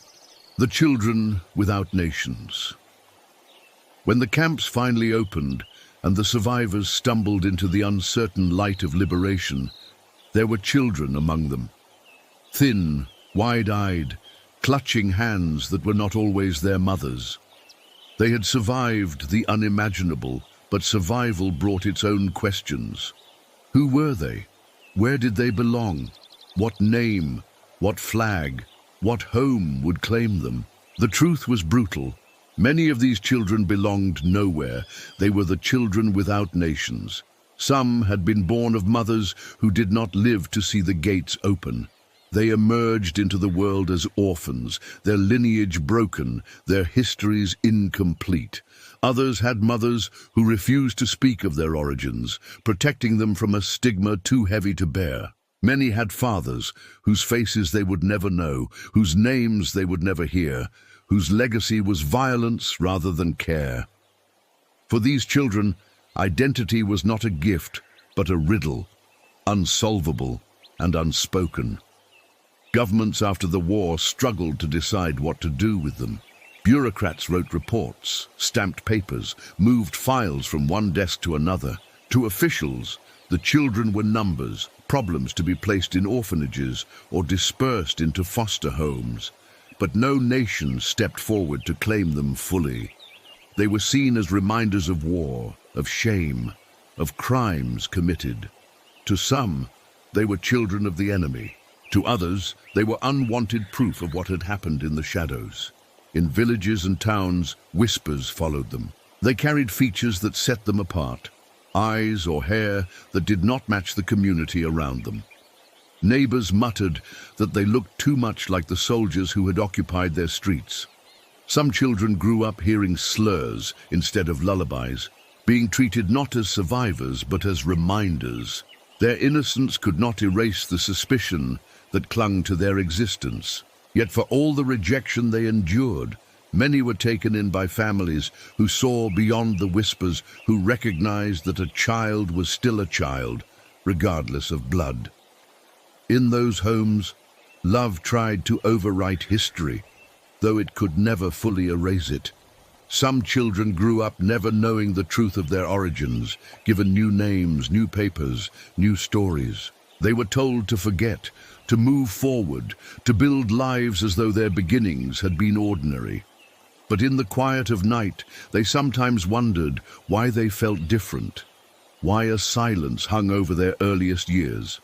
The children without nations. When the camps finally opened and the survivors stumbled into the uncertain light of liberation, there were children among them. Thin, wide-eyed, clutching hands that were not always their mothers. They had survived the unimaginable, but survival brought its own questions. Who were they? Where did they belong? What name? What flag? What home would claim them? The truth was brutal. Many of these children belonged nowhere. They were the children without nations. Some had been born of mothers who did not live to see the gates open. They emerged into the world as orphans, their lineage broken, their histories incomplete. Others had mothers who refused to speak of their origins, protecting them from a stigma too heavy to bear. Many had fathers whose faces they would never know, whose names they would never hear, whose legacy was violence rather than care. For these children, identity was not a gift, but a riddle, unsolvable and unspoken. Governments after the war struggled to decide what to do with them. Bureaucrats wrote reports, stamped papers, moved files from one desk to another. To officials, the children were numbers, problems to be placed in orphanages or dispersed into foster homes. But no nation stepped forward to claim them fully. They were seen as reminders of war, of shame, of crimes committed. To some, they were children of the enemy. To others, they were unwanted proof of what had happened in the shadows. In villages and towns, whispers followed them. They carried features that set them apart, eyes or hair that did not match the community around them. Neighbors muttered that they looked too much like the soldiers who had occupied their streets. Some children grew up hearing slurs instead of lullabies, being treated not as survivors but as reminders. Their innocence could not erase the suspicion that clung to their existence. Yet for all the rejection they endured, many were taken in by families who saw beyond the whispers, who recognized that a child was still a child, regardless of blood. In those homes, love tried to overwrite history, though it could never fully erase it. Some children grew up never knowing the truth of their origins, given new names, new papers, new stories. They were told to forget, to move forward, to build lives as though their beginnings had been ordinary. But in the quiet of night, they sometimes wondered why they felt different, why a silence hung over their earliest years.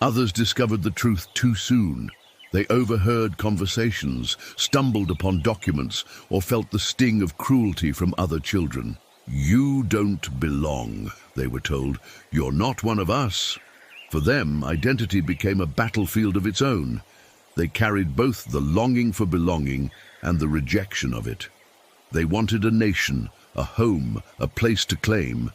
Others discovered the truth too soon. They overheard conversations, stumbled upon documents, or felt the sting of cruelty from other children. "You don't belong," they were told. "You're not one of us." For them, identity became a battlefield of its own. They carried both the longing for belonging and the rejection of it. They wanted a nation, a home, a place to claim,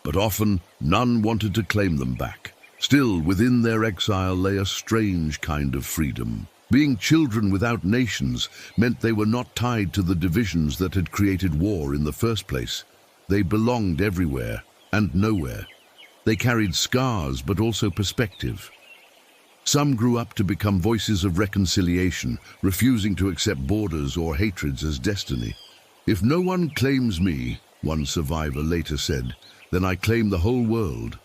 but often none wanted to claim them back. Still, within their exile lay a strange kind of freedom. Being children without nations meant they were not tied to the divisions that had created war in the first place. They belonged everywhere and nowhere. They carried scars, but also perspective. Some grew up to become voices of reconciliation, refusing to accept borders or hatreds as destiny. "If no one claims me," one survivor later said, "then I claim the whole world."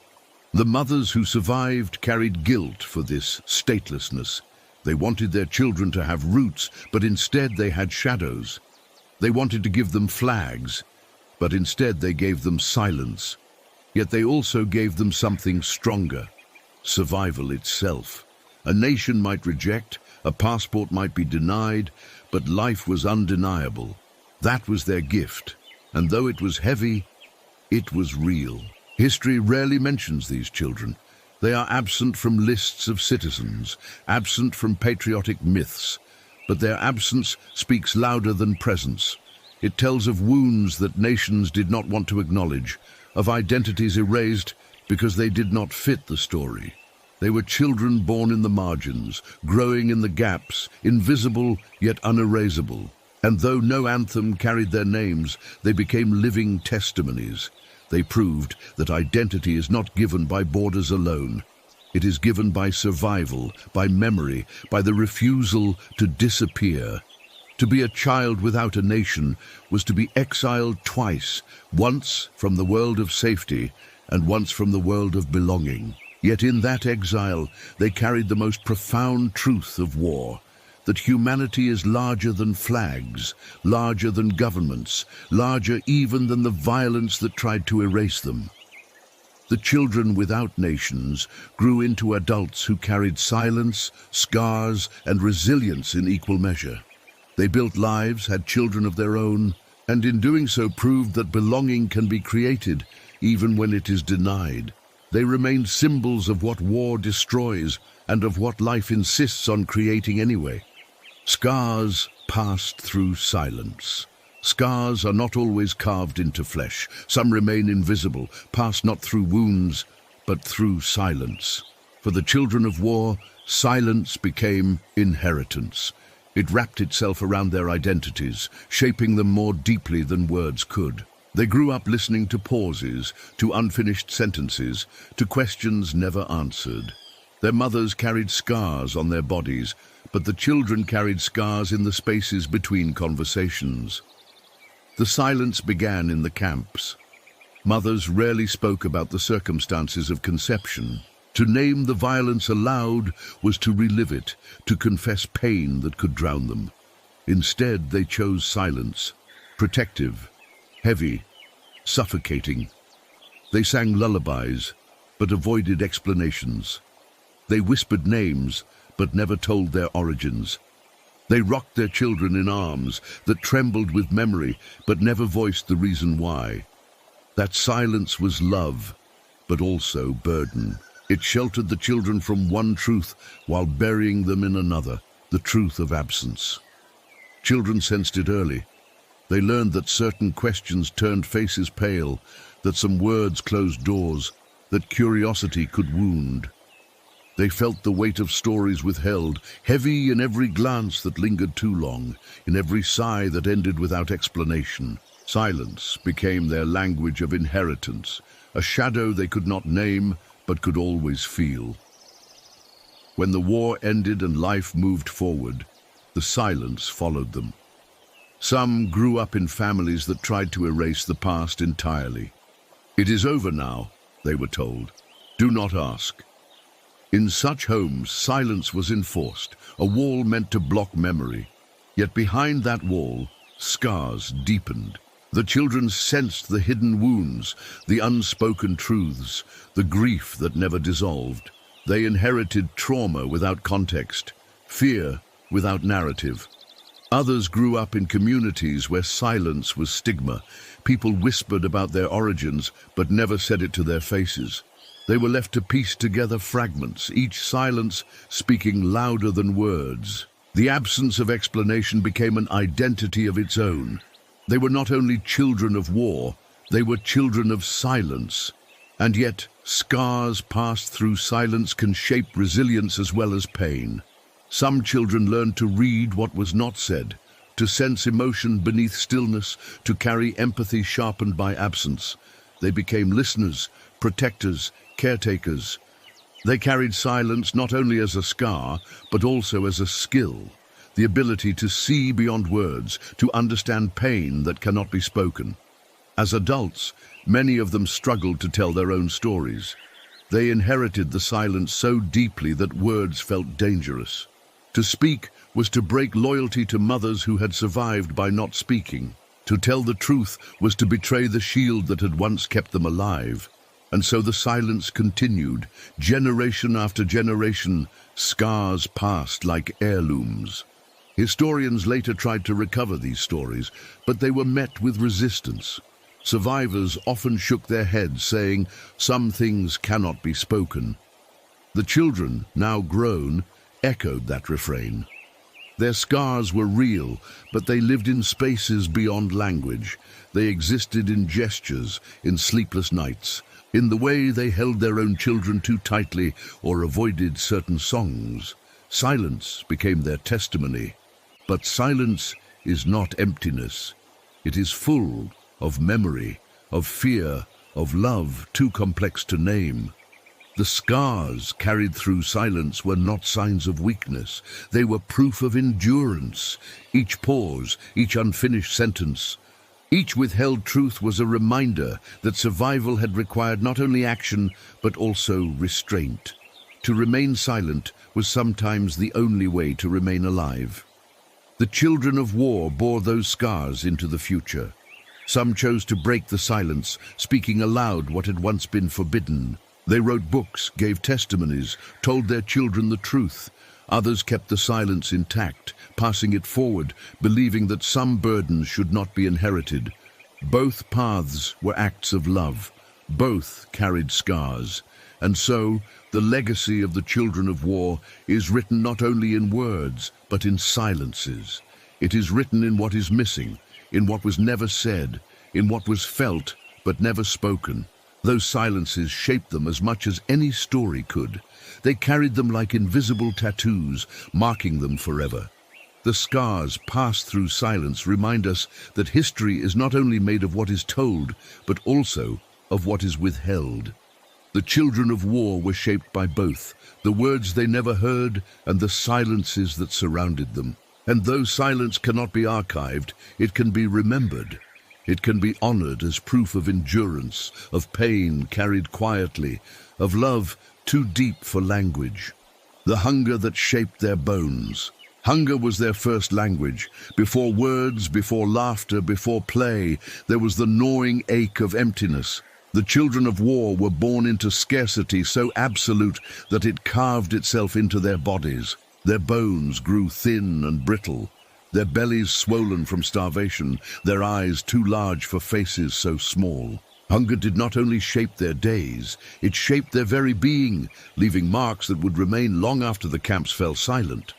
The mothers who survived carried guilt for this statelessness. They wanted their children to have roots, but instead they had shadows. They wanted to give them flags, but instead they gave them silence. Yet they also gave them something stronger: survival itself. A nation might reject, a passport might be denied, but life was undeniable. That was their gift, and though it was heavy, it was real. History rarely mentions these children. They are absent from lists of citizens, absent from patriotic myths, but their absence speaks louder than presence. It tells of wounds that nations did not want to acknowledge, of identities erased because they did not fit the story. They were children born in the margins, growing in the gaps, invisible yet unerasable. And though no anthem carried their names, they became living testimonies. They proved that identity is not given by borders alone. It is given by survival, by memory, by the refusal to disappear. To be a child without a nation was to be exiled twice, once from the world of safety and once from the world of belonging. Yet in that exile, they carried the most profound truth of war: that humanity is larger than flags, larger than governments, larger even than the violence that tried to erase them. The children without nations grew into adults who carried silence, scars, and resilience in equal measure. They built lives, had children of their own, and in doing so proved that belonging can be created even when it is denied. They remained symbols of what war destroys and of what life insists on creating anyway. Scars passed through silence. Scars are not always carved into flesh. Some remain invisible, passed not through wounds, but through silence. For the children of war, silence became inheritance. It wrapped itself around their identities, shaping them more deeply than words could. They grew up listening to pauses, to unfinished sentences, to questions never answered. Their mothers carried scars on their bodies, but the children carried scars in the spaces between conversations. The silence began in the camps. Mothers rarely spoke about the circumstances of conception. To name the violence aloud was to relive it, to confess pain that could drown them. Instead, they chose silence, protective, heavy, suffocating. They sang lullabies, but avoided explanations. They whispered names, but never told their origins. They rocked their children in arms that trembled with memory, but never voiced the reason why. That silence was love, but also burden. It sheltered the children from one truth while burying them in another, the truth of absence. Children sensed it early. They learned that certain questions turned faces pale, that some words closed doors, that curiosity could wound. They felt the weight of stories withheld, heavy in every glance that lingered too long, in every sigh that ended without explanation. Silence became their language of inheritance, a shadow they could not name but could always feel. When the war ended and life moved forward, the silence followed them. Some grew up in families that tried to erase the past entirely. "It is over now," they were told. "Do not ask." In such homes, silence was enforced, a wall meant to block memory. Yet behind that wall, scars deepened. The children sensed the hidden wounds, the unspoken truths, the grief that never dissolved. They inherited trauma without context, fear without narrative. Others grew up in communities where silence was stigma. People whispered about their origins, but never said it to their faces. They were left to piece together fragments, each silence speaking louder than words. The absence of explanation became an identity of its own. They were not only children of war, they were children of silence. And yet, scars passed through silence can shape resilience as well as pain. Some children learned to read what was not said, to sense emotion beneath stillness, to carry empathy sharpened by absence. They became listeners, protectors, caretakers. They carried silence not only as a scar, but also as a skill, the ability to see beyond words, to understand pain that cannot be spoken. As adults, many of them struggled to tell their own stories. They inherited the silence so deeply that words felt dangerous. To speak was to break loyalty to mothers who had survived by not speaking. To tell the truth was to betray the shield that had once kept them alive. And so the silence continued, generation after generation, scars passed like heirlooms. Historians later tried to recover these stories, but they were met with resistance. Survivors often shook their heads, saying, "Some things cannot be spoken." The children, now grown, echoed that refrain. Their scars were real, but they lived in spaces beyond language. They existed in gestures, in sleepless nights, in the way they held their own children too tightly or avoided certain songs. Silence became their testimony. But silence is not emptiness. It is full of memory, of fear, of love too complex to name. The scars carried through silence were not signs of weakness. They were proof of endurance. Each pause, each unfinished sentence, each withheld truth was a reminder that survival had required not only action, but also restraint. To remain silent was sometimes the only way to remain alive. The children of war bore those scars into the future. Some chose to break the silence, speaking aloud what had once been forbidden. They wrote books, gave testimonies, told their children the truth. Others kept the silence intact, passing it forward, believing that some burdens should not be inherited. Both paths were acts of love. Both carried scars. And so, the legacy of the children of war is written not only in words, but in silences. It is written in what is missing, in what was never said, in what was felt, but never spoken. Those silences shaped them as much as any story could. They carried them like invisible tattoos, marking them forever. The scars passed through silence remind us that history is not only made of what is told, but also of what is withheld. The children of war were shaped by both, the words they never heard and the silences that surrounded them. And though silence cannot be archived, it can be remembered. It can be honored as proof of endurance, of pain carried quietly, of love too deep for language. The hunger that shaped their bones, Hunger was their first language. Before words, before laughter, before play, there was the gnawing ache of emptiness. The children of war were born into scarcity so absolute that it carved itself into their bodies. Their bones grew thin and brittle, their bellies swollen from starvation, their eyes too large for faces so small. Hunger did not only shape their days, it shaped their very being, leaving marks that would remain long after the camps fell silent.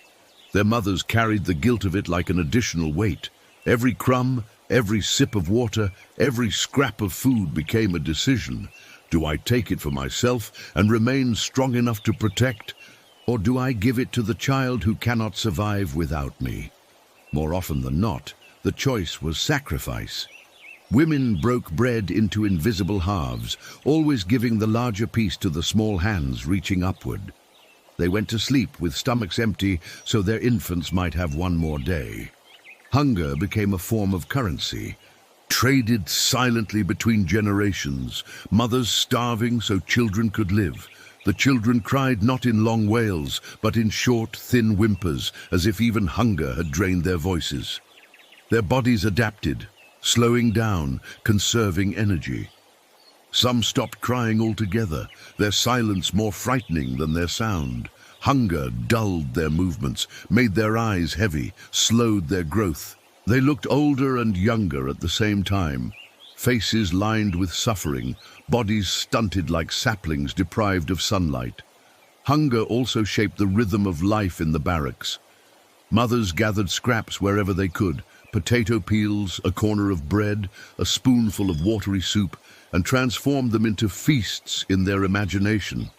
Their mothers carried the guilt of it like an additional weight. Every crumb, every sip of water, every scrap of food became a decision. Do I take it for myself and remain strong enough to protect, or do I give it to the child who cannot survive without me? More often than not, the choice was sacrifice. Women broke bread into invisible halves, always giving the larger piece to the small hands reaching upward. They went to sleep with stomachs empty so their infants might have one more day. Hunger became a form of currency, traded silently between generations, mothers starving so children could live. The children cried not in long wails, but in short, thin whimpers, as if even hunger had drained their voices. Their bodies adapted, slowing down, conserving energy. Some stopped crying altogether, their silence more frightening than their sound. Hunger dulled their movements, made their eyes heavy, slowed their growth. They looked older and younger at the same time, faces lined with suffering, bodies stunted like saplings deprived of sunlight. Hunger also shaped the rhythm of life in the barracks. Mothers gathered scraps wherever they could, potato peels, a corner of bread, a spoonful of watery soup, and transformed them into feasts in their imagination.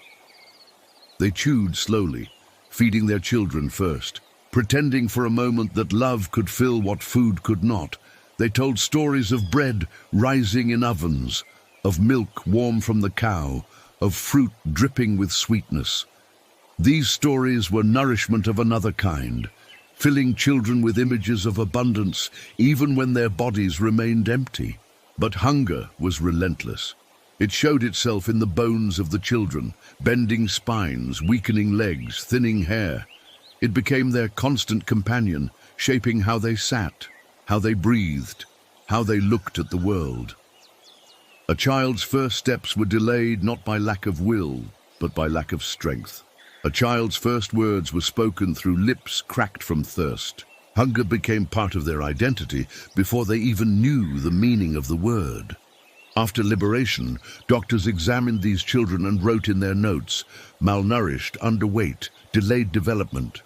They chewed slowly, feeding their children first. Pretending for a moment that love could fill what food could not, they told stories of bread rising in ovens, of milk warm from the cow, of fruit dripping with sweetness. These stories were nourishment of another kind, filling children with images of abundance even when their bodies remained empty. But hunger was relentless. It showed itself in the bones of the children, bending spines, weakening legs, thinning hair. It became their constant companion, shaping how they sat, how they breathed, how they looked at the world. A child's first steps were delayed not by lack of will, but by lack of strength. A child's first words were spoken through lips cracked from thirst. Hunger became part of their identity before they even knew the meaning of the word. After liberation, doctors examined these children and wrote in their notes, malnourished, underweight, delayed development.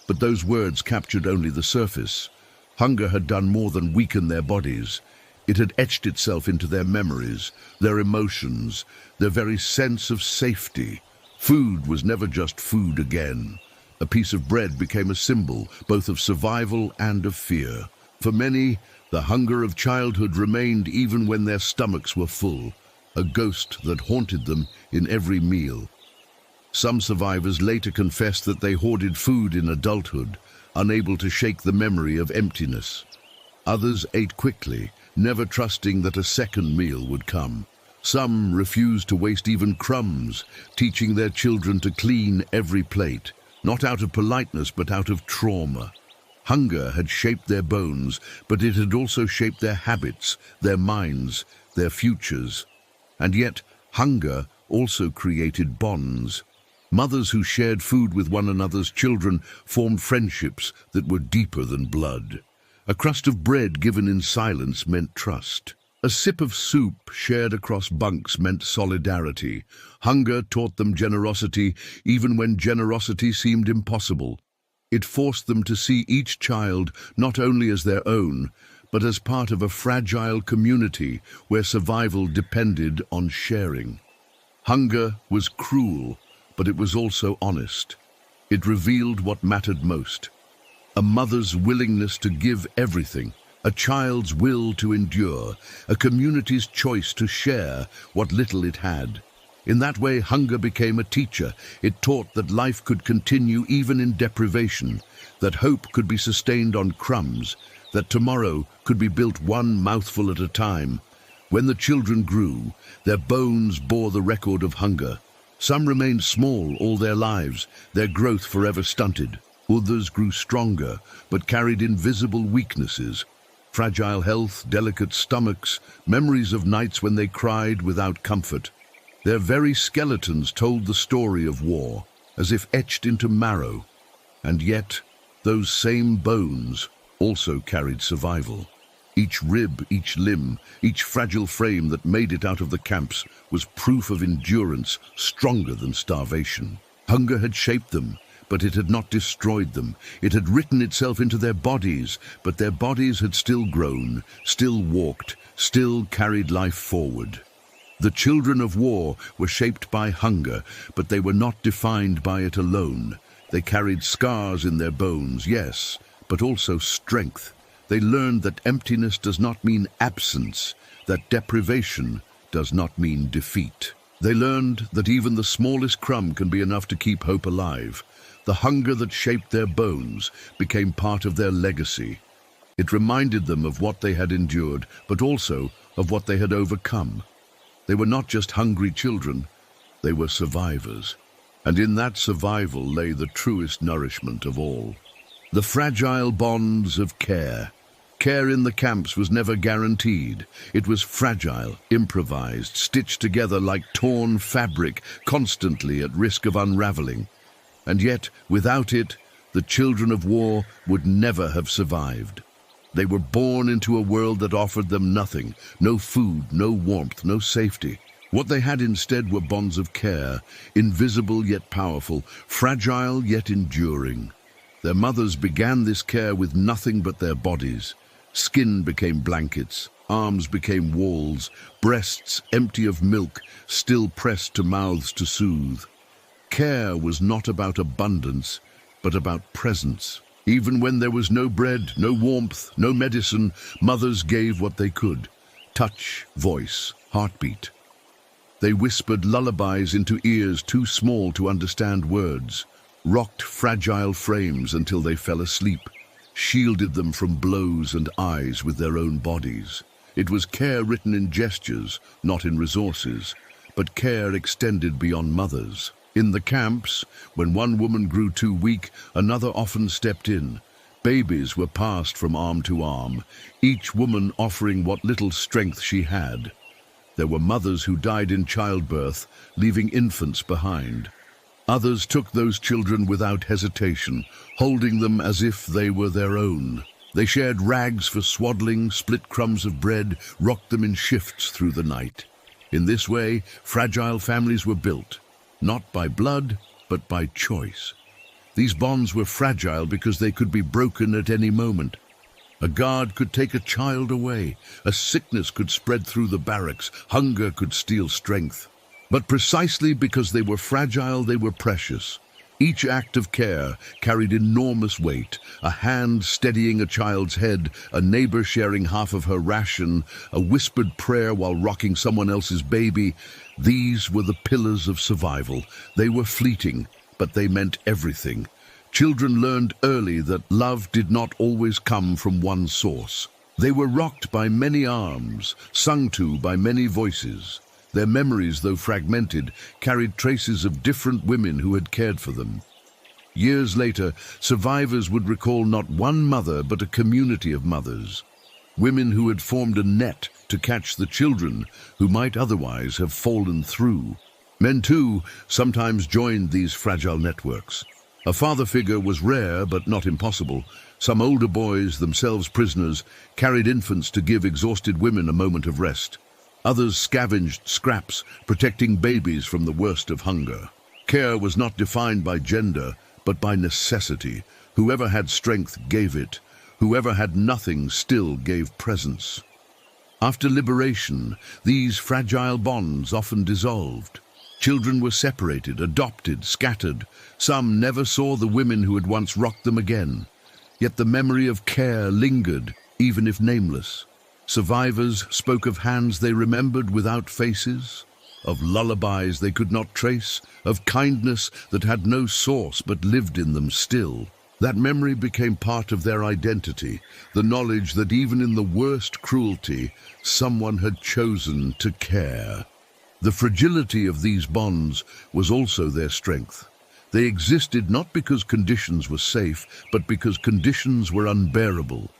But those words captured only the surface. Hunger had done more than weaken their bodies. It had etched itself into their memories, their emotions, their very sense of safety. Food was never just food again. A piece of bread became a symbol, both of survival and of fear. For many, the hunger of childhood remained even when their stomachs were full, a ghost that haunted them in every meal. Some survivors later confessed that they hoarded food in adulthood, unable to shake the memory of emptiness. Others ate quickly, never trusting that a second meal would come. Some refused to waste even crumbs, teaching their children to clean every plate, not out of politeness but out of trauma. Hunger had shaped their bones, but it had also shaped their habits, their minds, their futures. And yet, hunger also created bonds. Mothers who shared food with one another's children formed friendships that were deeper than blood. A crust of bread given in silence meant trust. A sip of soup shared across bunks meant solidarity. Hunger taught them generosity, even when generosity seemed impossible. It forced them to see each child not only as their own, but as part of a fragile community where survival depended on sharing. Hunger was cruel, but it was also honest. It revealed what mattered most: a mother's willingness to give everything, a child's will to endure, a community's choice to share what little it had. In that way, hunger became a teacher. It taught that life could continue even in deprivation, that hope could be sustained on crumbs, that tomorrow could be built one mouthful at a time. When the children grew, their bones bore the record of hunger. Some remained small all their lives, their growth forever stunted. Others grew stronger, but carried invisible weaknesses. Fragile health, delicate stomachs, memories of nights when they cried without comfort. Their very skeletons told the story of war, as if etched into marrow. And yet, those same bones also carried survival. Each rib, each limb, each fragile frame that made it out of the camps was proof of endurance stronger than starvation. Hunger had shaped them, but it had not destroyed them. It had written itself into their bodies, but their bodies had still grown, still walked, still carried life forward. The children of war were shaped by hunger, but they were not defined by it alone. They carried scars in their bones, yes, but also strength. They learned that emptiness does not mean absence, that deprivation does not mean defeat. They learned that even the smallest crumb can be enough to keep hope alive. The hunger that shaped their bones became part of their legacy. It reminded them of what they had endured, but also of what they had overcome. They were not just hungry children, they were survivors. And in that survival lay the truest nourishment of all. The fragile bonds of care. Care in the camps was never guaranteed. It was fragile, improvised, stitched together like torn fabric, constantly at risk of unraveling. And yet, without it, the children of war would never have survived. They were born into a world that offered them nothing, no food, no warmth, no safety. What they had instead were bonds of care, invisible yet powerful, fragile yet enduring. Their mothers began this care with nothing but their bodies. Skin became blankets, arms became walls, breasts empty of milk, still pressed to mouths to soothe. Care was not about abundance, but about presence. Even when there was no bread, no warmth, no medicine, mothers gave what they could. Touch, voice, heartbeat. They whispered lullabies into ears too small to understand words, rocked fragile frames until they fell asleep, shielded them from blows and eyes with their own bodies. It was care written in gestures, not in resources, but care extended beyond mothers. In the camps, when one woman grew too weak, another often stepped in. Babies were passed from arm to arm, each woman offering what little strength she had. There were mothers who died in childbirth, leaving infants behind. Others took those children without hesitation, holding them as if they were their own. They shared rags for swaddling, split crumbs of bread, rocked them in shifts through the night. In this way, fragile families were built, not by blood, but by choice. These bonds were fragile because they could be broken at any moment. A guard could take a child away, a sickness could spread through the barracks, hunger could steal strength. But precisely because they were fragile, they were precious. Each act of care carried enormous weight, a hand steadying a child's head, a neighbor sharing half of her ration, a whispered prayer while rocking someone else's baby. These were the pillars of survival. They were fleeting, but they meant everything. Children learned early that love did not always come from one source. They were rocked by many arms, sung to by many voices. Their memories, though fragmented, carried traces of different women who had cared for them. Years later, survivors would recall not one mother, but a community of mothers. Women who had formed a net to catch the children who might otherwise have fallen through. Men, too, sometimes joined these fragile networks. A father figure was rare but not impossible. Some older boys, themselves prisoners, carried infants to give exhausted women a moment of rest. Others scavenged scraps, protecting babies from the worst of hunger. Care was not defined by gender, but by necessity. Whoever had strength gave it. Whoever had nothing still gave presence. After liberation, these fragile bonds often dissolved. Children were separated, adopted, scattered. Some never saw the women who had once rocked them again. Yet the memory of care lingered, even if nameless. Survivors spoke of hands they remembered without faces, of lullabies they could not trace, of kindness that had no source but lived in them still. That memory became part of their identity, the knowledge that even in the worst cruelty, someone had chosen to care. The fragility of these bonds was also their strength. They existed not because conditions were safe, but because conditions were unbearable.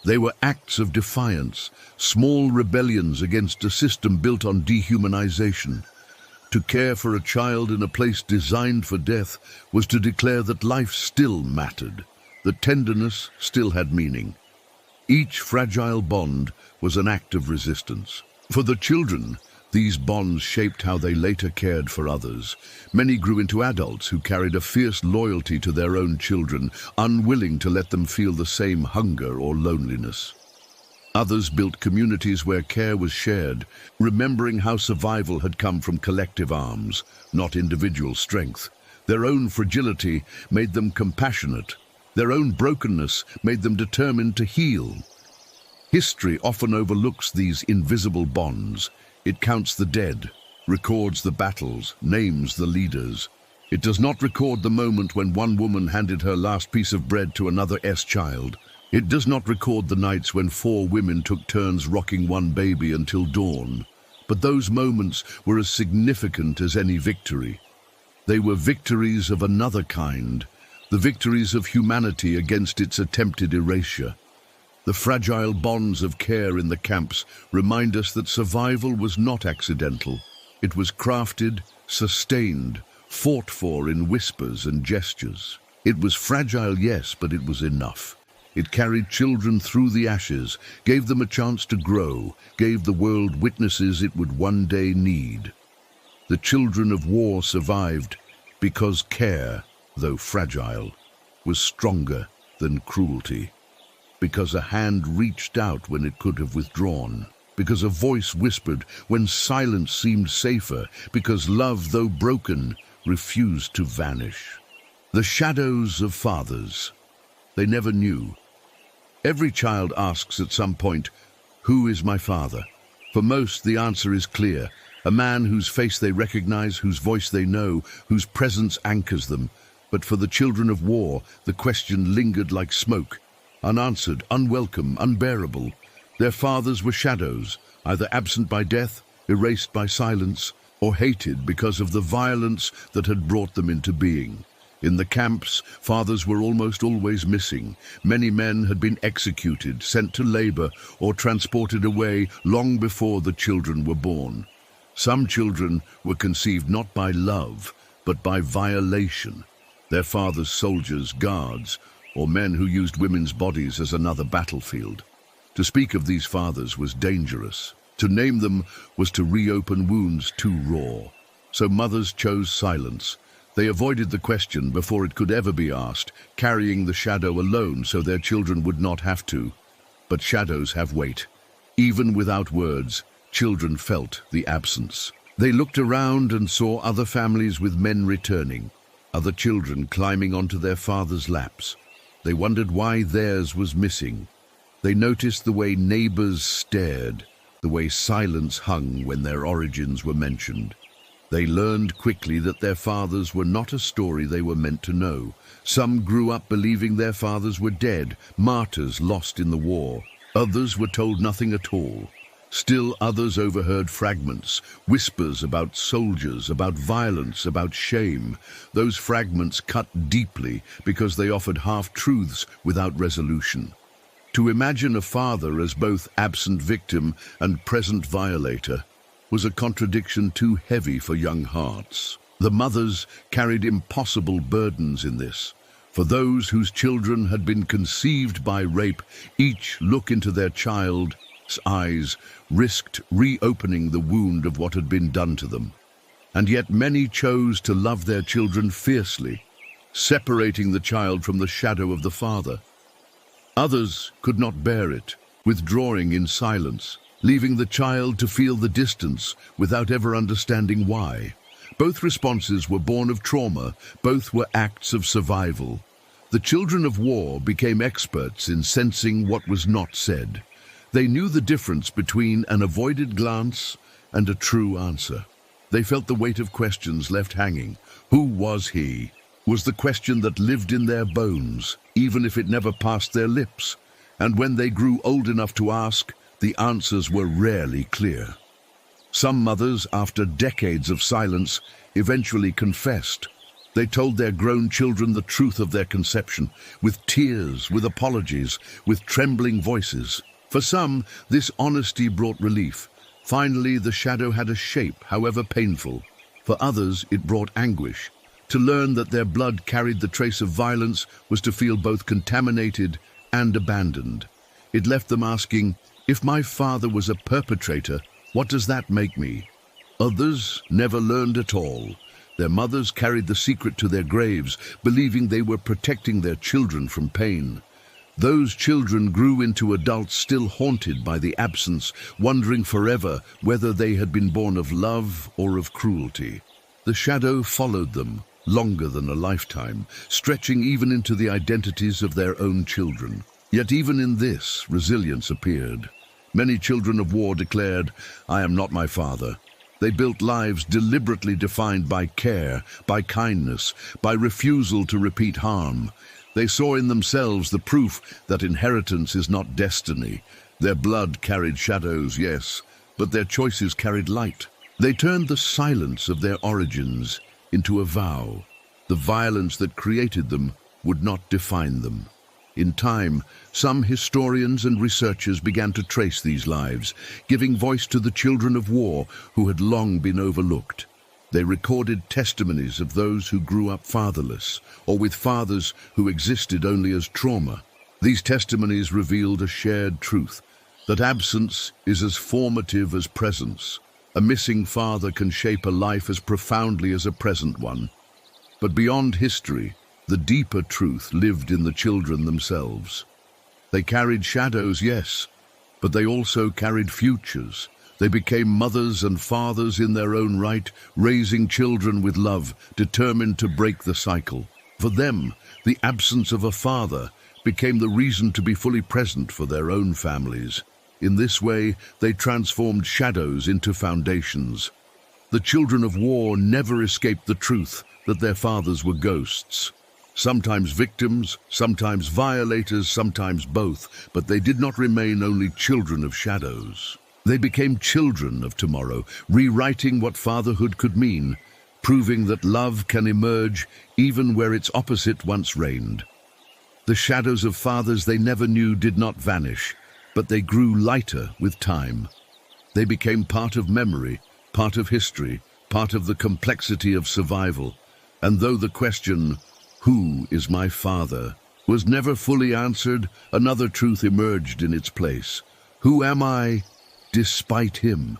They were acts of defiance, small rebellions against a system built on dehumanization. To care for a child in a place designed for death was to declare that life still mattered, that tenderness still had meaning. Each fragile bond was an act of resistance. For the children, these bonds shaped how they later cared for others. Many grew into adults who carried a fierce loyalty to their own children, unwilling to let them feel the same hunger or loneliness. Others built communities where care was shared, remembering how survival had come from collective arms, not individual strength. Their own fragility made them compassionate. Their own brokenness made them determined to heal. History often overlooks these invisible bonds. It counts the dead, records the battles, names the leaders. It does not record the moment when one woman handed her last piece of bread to another's child. It does not record the nights when 4 women took turns rocking one baby until dawn. But those moments were as significant as any victory. They were victories of another kind, the victories of humanity against its attempted erasure. The fragile bonds of care in the camps remind us that survival was not accidental. It was crafted, sustained, fought for in whispers and gestures. It was fragile, yes, but it was enough. It carried children through the ashes, gave them a chance to grow, gave the world witnesses it would one day need. The children of war survived because care, though fragile, was stronger than cruelty. Because a hand reached out when it could have withdrawn. Because a voice whispered when silence seemed safer. Because love, though broken, refused to vanish. The shadows of fathers. They never knew. Every child asks at some point, "Who is my father?" For most, the answer is clear. A man whose face they recognize, whose voice they know, whose presence anchors them. But for the children of war, the question lingered like smoke. Unanswered, unwelcome, unbearable. Their fathers were shadows, either absent by death, erased by silence, or hated because of the violence that had brought them into being. In the camps, fathers were almost always missing. Many men had been executed, sent to labor, or transported away long before the children were born. Some children were conceived not by love, but by violation. Their fathers, soldiers, guards, or men who used women's bodies as another battlefield. To speak of these fathers was dangerous. To name them was to reopen wounds too raw. So mothers chose silence. They avoided the question before it could ever be asked, carrying the shadow alone so their children would not have to. But shadows have weight. Even without words, children felt the absence. They looked around and saw other families with men returning, other children climbing onto their fathers' laps. They wondered why theirs was missing. They noticed the way neighbors stared, the way silence hung when their origins were mentioned. They learned quickly that their fathers were not a story they were meant to know. Some grew up believing their fathers were dead, martyrs lost in the war. Others were told nothing at all. Still others overheard fragments, whispers about soldiers, about violence, about shame. Those fragments cut deeply because they offered half-truths without resolution. To imagine a father as both absent victim and present violator was a contradiction too heavy for young hearts. The mothers carried impossible burdens in this. For those whose children had been conceived by rape, each look into their child's eyes risked reopening the wound of what had been done to them. And yet many chose to love their children fiercely, separating the child from the shadow of the father. Others could not bear it, withdrawing in silence, leaving the child to feel the distance without ever understanding why. Both responses were born of trauma, both were acts of survival. The children of war became experts in sensing what was not said. They knew the difference between an avoided glance and a true answer. They felt the weight of questions left hanging. Who was he? Was the question that lived in their bones, even if it never passed their lips. And when they grew old enough to ask, the answers were rarely clear. Some mothers, after decades of silence, eventually confessed. They told their grown children the truth of their conception, with tears, with apologies, with trembling voices. For some, this honesty brought relief. Finally, the shadow had a shape, however painful. For others, it brought anguish. To learn that their blood carried the trace of violence was to feel both contaminated and abandoned. It left them asking, if my father was a perpetrator, what does that make me? Others never learned at all. Their mothers carried the secret to their graves, believing they were protecting their children from pain. Those children grew into adults still haunted by the absence, wondering forever whether they had been born of love or of cruelty. The shadow followed them, longer than a lifetime, stretching even into the identities of their own children. Yet even in this, resilience appeared. Many children of war declared, "I am not my father." They built lives deliberately defined by care, by kindness, by refusal to repeat harm. They saw in themselves the proof that inheritance is not destiny. Their blood carried shadows, yes, but their choices carried light. They turned the silence of their origins into a vow. The violence that created them would not define them. In time, some historians and researchers began to trace these lives, giving voice to the children of war who had long been overlooked. They recorded testimonies of those who grew up fatherless, or with fathers who existed only as trauma. These testimonies revealed a shared truth, that absence is as formative as presence. A missing father can shape a life as profoundly as a present one. But beyond history, the deeper truth lived in the children themselves. They carried shadows, yes, but they also carried futures. They became mothers and fathers in their own right, raising children with love, determined to break the cycle. For them, the absence of a father became the reason to be fully present for their own families. In this way, they transformed shadows into foundations. The children of war never escaped the truth that their fathers were ghosts. Sometimes victims, sometimes violators, sometimes both, but they did not remain only children of shadows. They became children of tomorrow, rewriting what fatherhood could mean, proving that love can emerge even where its opposite once reigned. The shadows of fathers they never knew did not vanish, but they grew lighter with time. They became part of memory, part of history, part of the complexity of survival. And though the question, "Who is my father?" was never fully answered, another truth emerged in its place. Who am I despite him?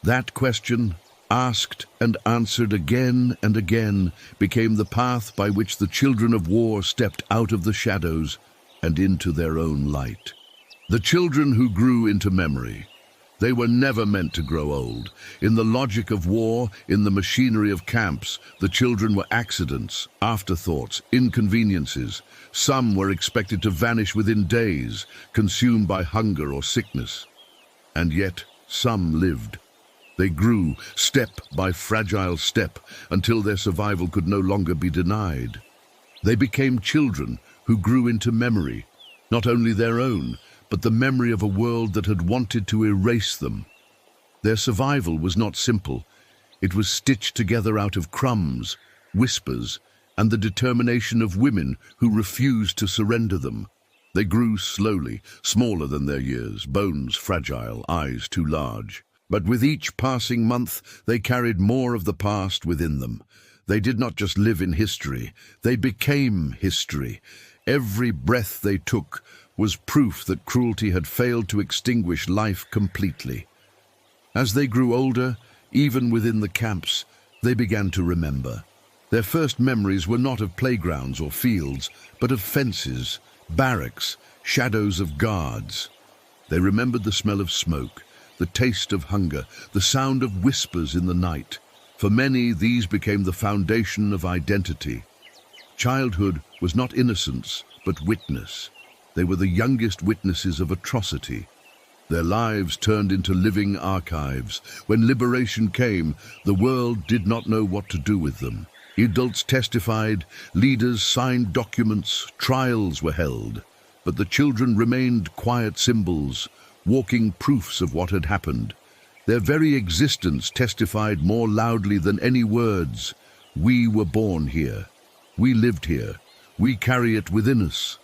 That question, asked and answered again and again, became the path by which the children of war stepped out of the shadows and into their own light. The children who grew into memory. They were never meant to grow old. In the logic of war, in the machinery of camps, the children were accidents, afterthoughts, inconveniences. Some were expected to vanish within days, consumed by hunger or sickness. And yet, some lived. They grew, step by fragile step, until their survival could no longer be denied. They became children who grew into memory, not only their own, but the memory of a world that had wanted to erase them. Their survival was not simple. It was stitched together out of crumbs, whispers, and the determination of women who refused to surrender them. They grew slowly, smaller than their years, bones fragile, eyes too large. But with each passing month, they carried more of the past within them. They did not just live in history, they became history. Every breath they took was proof that cruelty had failed to extinguish life completely. As they grew older, even within the camps, they began to remember. Their first memories were not of playgrounds or fields, but of fences, barracks, shadows of guards. They remembered the smell of smoke, the taste of hunger, the sound of whispers in the night. For many, these became the foundation of identity. Childhood was not innocence, but witness. They were the youngest witnesses of atrocity. Their lives turned into living archives. When liberation came, the world did not know what to do with them. Adults testified, leaders signed documents, trials were held. But the children remained quiet symbols, walking proofs of what had happened. Their very existence testified more loudly than any words. We were born here. We lived here. We carry it within us.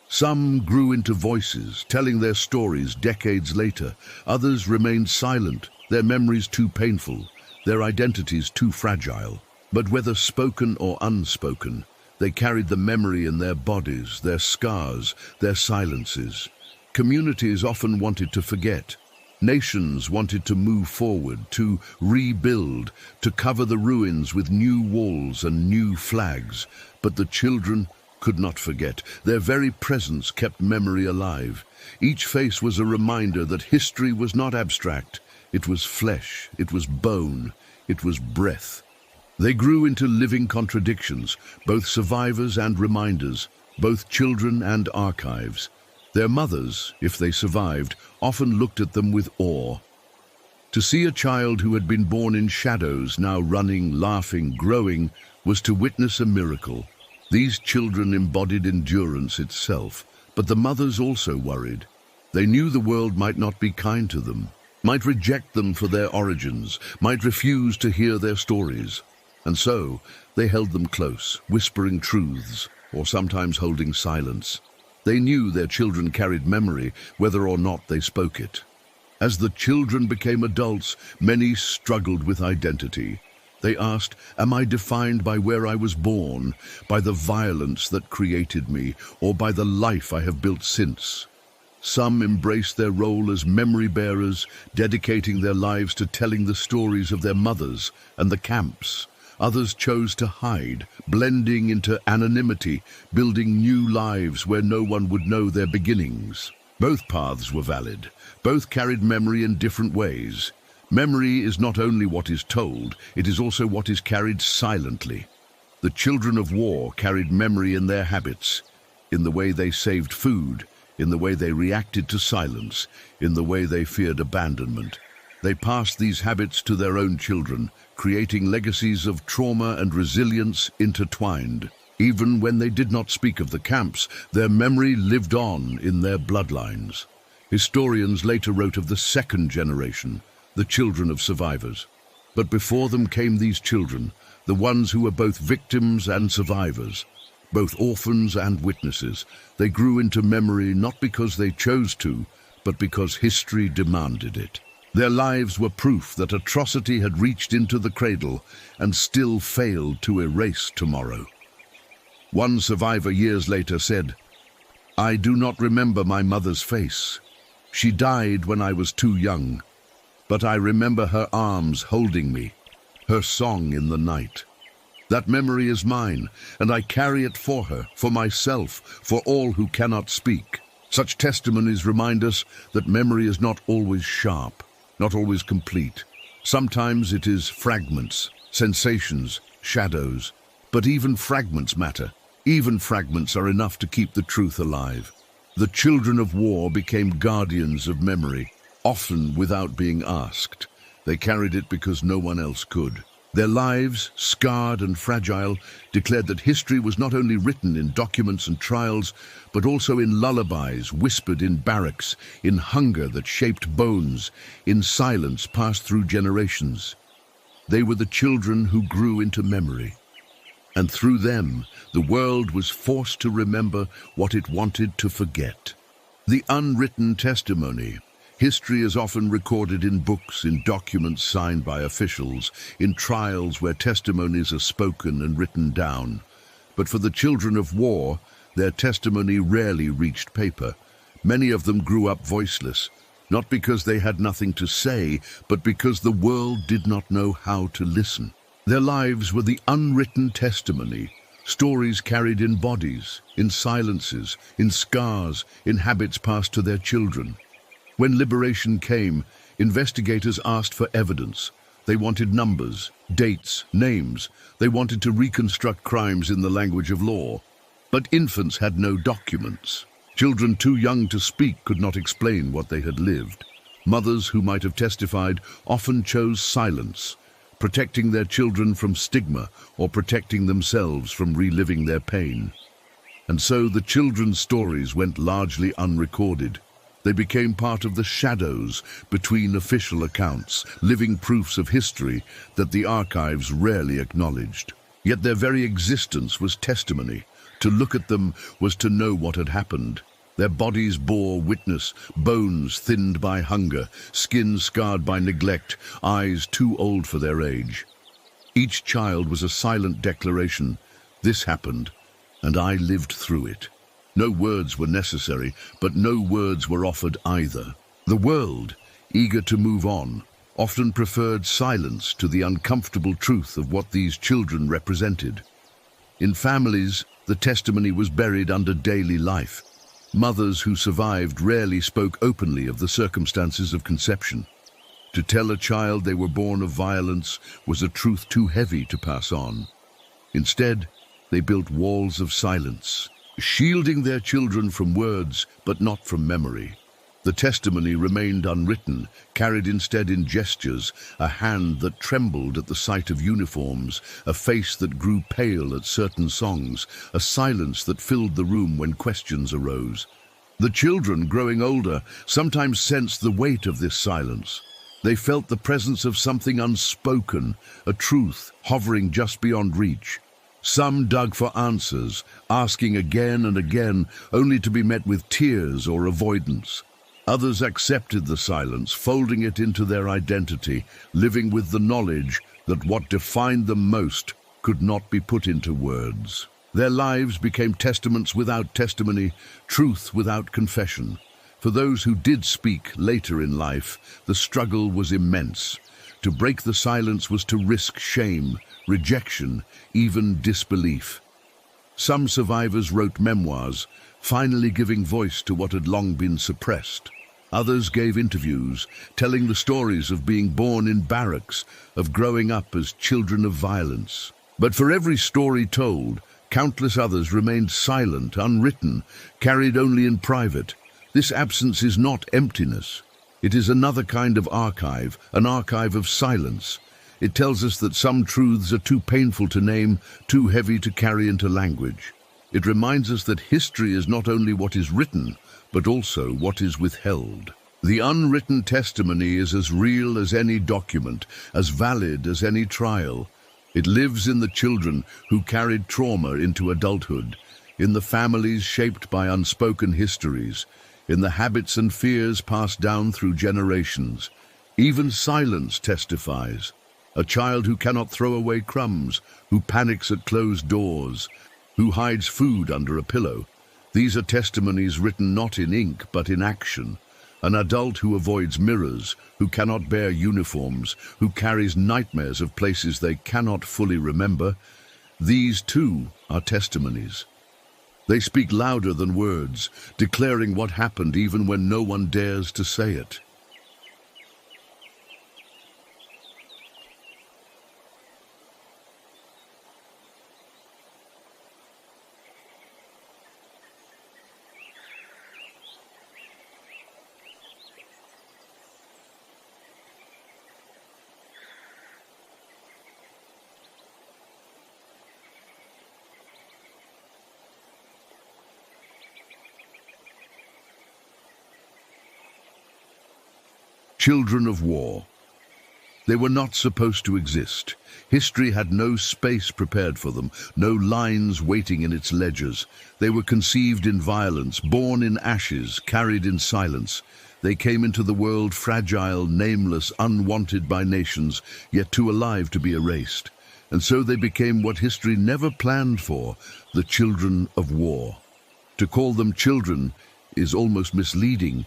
Some grew into voices, telling their stories decades later. Others remained silent, their memories too painful, their identities too fragile. But whether spoken or unspoken, they carried the memory in their bodies, their scars, their silences. Communities often wanted to forget. Nations wanted to move forward, to rebuild, to cover the ruins with new walls and new flags. But the children could not forget. Their very presence kept memory alive. Each face was a reminder that history was not abstract. It was flesh, it was bone, it was breath. They grew into living contradictions, both survivors and reminders, both children and archives. Their mothers, if they survived, often looked at them with awe. To see a child who had been born in shadows, now running, laughing, growing, was to witness a miracle. These children embodied endurance itself, but the mothers also worried. They knew the world might not be kind to them, might reject them for their origins, might refuse to hear their stories. And so they held them close, whispering truths, or sometimes holding silence. They knew their children carried memory, whether or not they spoke it. As the children became adults, many struggled with identity. They asked, am I defined by where I was born, by the violence that created me, or by the life I have built since? Some embraced their role as memory bearers, dedicating their lives to telling the stories of their mothers and the camps. Others chose to hide, blending into anonymity, building new lives where no one would know their beginnings. Both paths were valid. Both carried memory in different ways. Memory is not only what is told, it is also what is carried silently. The children of war carried memory in their habits, in the way they saved food, in the way they reacted to silence, in the way they feared abandonment. They passed these habits to their own children, creating legacies of trauma and resilience intertwined. Even when they did not speak of the camps, their memory lived on in their bloodlines. Historians later wrote of the second generation, the children of survivors. But before them came these children, the ones who were both victims and survivors, both orphans and witnesses. They grew into memory not because they chose to, but because history demanded it. Their lives were proof that atrocity had reached into the cradle and still failed to erase tomorrow. One survivor years later said, "I do not remember my mother's face. She died when I was too young, but I remember her arms holding me, her song in the night. That memory is mine, and I carry it for her, for myself, for all who cannot speak." Such testimonies remind us that memory is not always sharp, not always complete. Sometimes it is fragments, sensations, shadows. But even fragments matter. Even fragments are enough to keep the truth alive. The children of war became guardians of memory, often without being asked. They carried it because no one else could. Their lives, scarred and fragile, declared that history was not only written in documents and trials, but also in lullabies whispered in barracks, in hunger that shaped bones, in silence passed through generations. They were the children who grew into memory. And through them, the world was forced to remember what it wanted to forget. The unwritten testimony. History is often recorded in books, in documents signed by officials, in trials where testimonies are spoken and written down. But for the children of war, their testimony rarely reached paper. Many of them grew up voiceless, not because they had nothing to say, but because the world did not know how to listen. Their lives were the unwritten testimony, stories carried in bodies, in silences, in scars, in habits passed to their children. When liberation came, investigators asked for evidence. They wanted numbers, dates, names. They wanted to reconstruct crimes in the language of law. But infants had no documents. Children too young to speak could not explain what they had lived. Mothers who might have testified often chose silence, protecting their children from stigma or protecting themselves from reliving their pain. And so the children's stories went largely unrecorded. They became part of the shadows between official accounts, living proofs of history that the archives rarely acknowledged. Yet their very existence was testimony. To look at them was to know what had happened. Their bodies bore witness, bones thinned by hunger, skin scarred by neglect, eyes too old for their age. Each child was a silent declaration. This happened, and I lived through it. No words were necessary, but no words were offered either. The world, eager to move on, often preferred silence to the uncomfortable truth of what these children represented. In families, the testimony was buried under daily life. Mothers who survived rarely spoke openly of the circumstances of conception. To tell a child they were born of violence was a truth too heavy to pass on. Instead, they built walls of silence, shielding their children from words, but not from memory. The testimony remained unwritten, carried instead in gestures, a hand that trembled at the sight of uniforms, a face that grew pale at certain songs, a silence that filled the room when questions arose. The children, growing older, sometimes sensed the weight of this silence. They felt the presence of something unspoken, a truth hovering just beyond reach. Some dug for answers, asking again and again, only to be met with tears or avoidance. Others accepted the silence, folding it into their identity, living with the knowledge that what defined them most could not be put into words. Their lives became testaments without testimony, truth without confession. For those who did speak later in life, the struggle was immense. To break the silence was to risk shame, rejection, even disbelief. Some survivors wrote memoirs, finally giving voice to what had long been suppressed. Others gave interviews, telling the stories of being born in barracks, of growing up as children of violence. But for every story told, countless others remained silent, unwritten, carried only in private. This absence is not emptiness. It is another kind of archive, an archive of silence. It tells us that some truths are too painful to name, too heavy to carry into language. It reminds us that history is not only what is written, but also what is withheld. The unwritten testimony is as real as any document, as valid as any trial. It lives in the children who carried trauma into adulthood, in the families shaped by unspoken histories, in the habits and fears passed down through generations. Even silence testifies. A child who cannot throw away crumbs, who panics at closed doors, who hides food under a pillow. These are testimonies written not in ink but in action. An adult who avoids mirrors, who cannot bear uniforms, who carries nightmares of places they cannot fully remember. These too are testimonies. They speak louder than words, declaring what happened even when no one dares to say it. Children of war. They were not supposed to exist. History had no space prepared for them, no lines waiting in its ledgers. They were conceived in violence, born in ashes, carried in silence. They came into the world fragile, nameless, unwanted by nations, yet too alive to be erased. And so they became what history never planned for, the children of war. To call them children is almost misleading,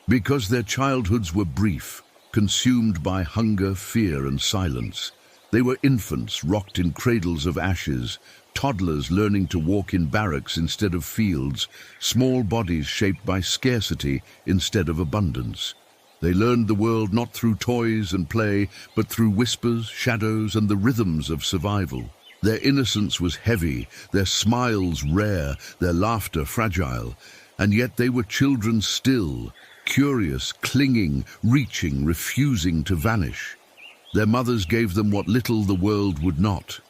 because their childhoods were brief, consumed by hunger, fear, and silence. They were infants rocked in cradles of ashes, toddlers learning to walk in barracks instead of fields, small bodies shaped by scarcity instead of abundance. They learned the world not through toys and play, but through whispers, shadows, and the rhythms of survival. Their innocence was heavy, their smiles rare, their laughter fragile, and yet they were children still, curious, clinging, reaching, refusing to vanish. Their mothers gave them what little the world would not.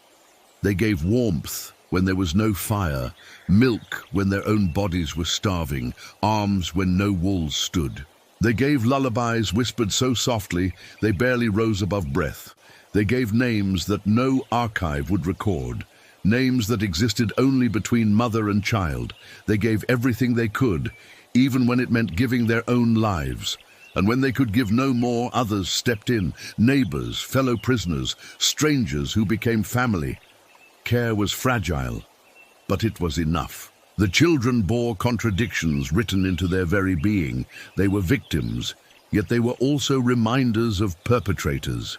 They gave warmth when there was no fire, milk when their own bodies were starving, arms when no walls stood. They gave lullabies whispered so softly they barely rose above breath. They gave names that no archive would record. names that existed only between mother and child. They gave everything they could, even when it meant giving their own lives. And when they could give no more, others stepped in, neighbors, fellow prisoners, strangers who became family. Care was fragile, but it was enough. The children bore contradictions written into their very being. They were victims, yet they were also reminders of perpetrators.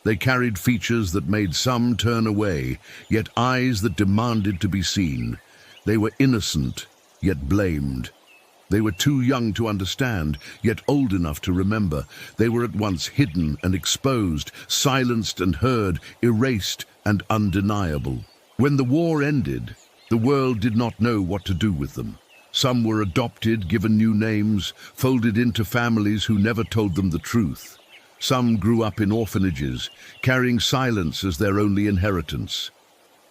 They carried features that made some turn away, yet eyes that demanded to be seen. They were innocent, yet blamed. They were too young to understand, yet old enough to remember. They were at once hidden and exposed, silenced and heard, erased and undeniable. When the war ended, the world did not know what to do with them. Some were adopted, given new names, folded into families who never told them the truth. Some grew up in orphanages, carrying silence as their only inheritance.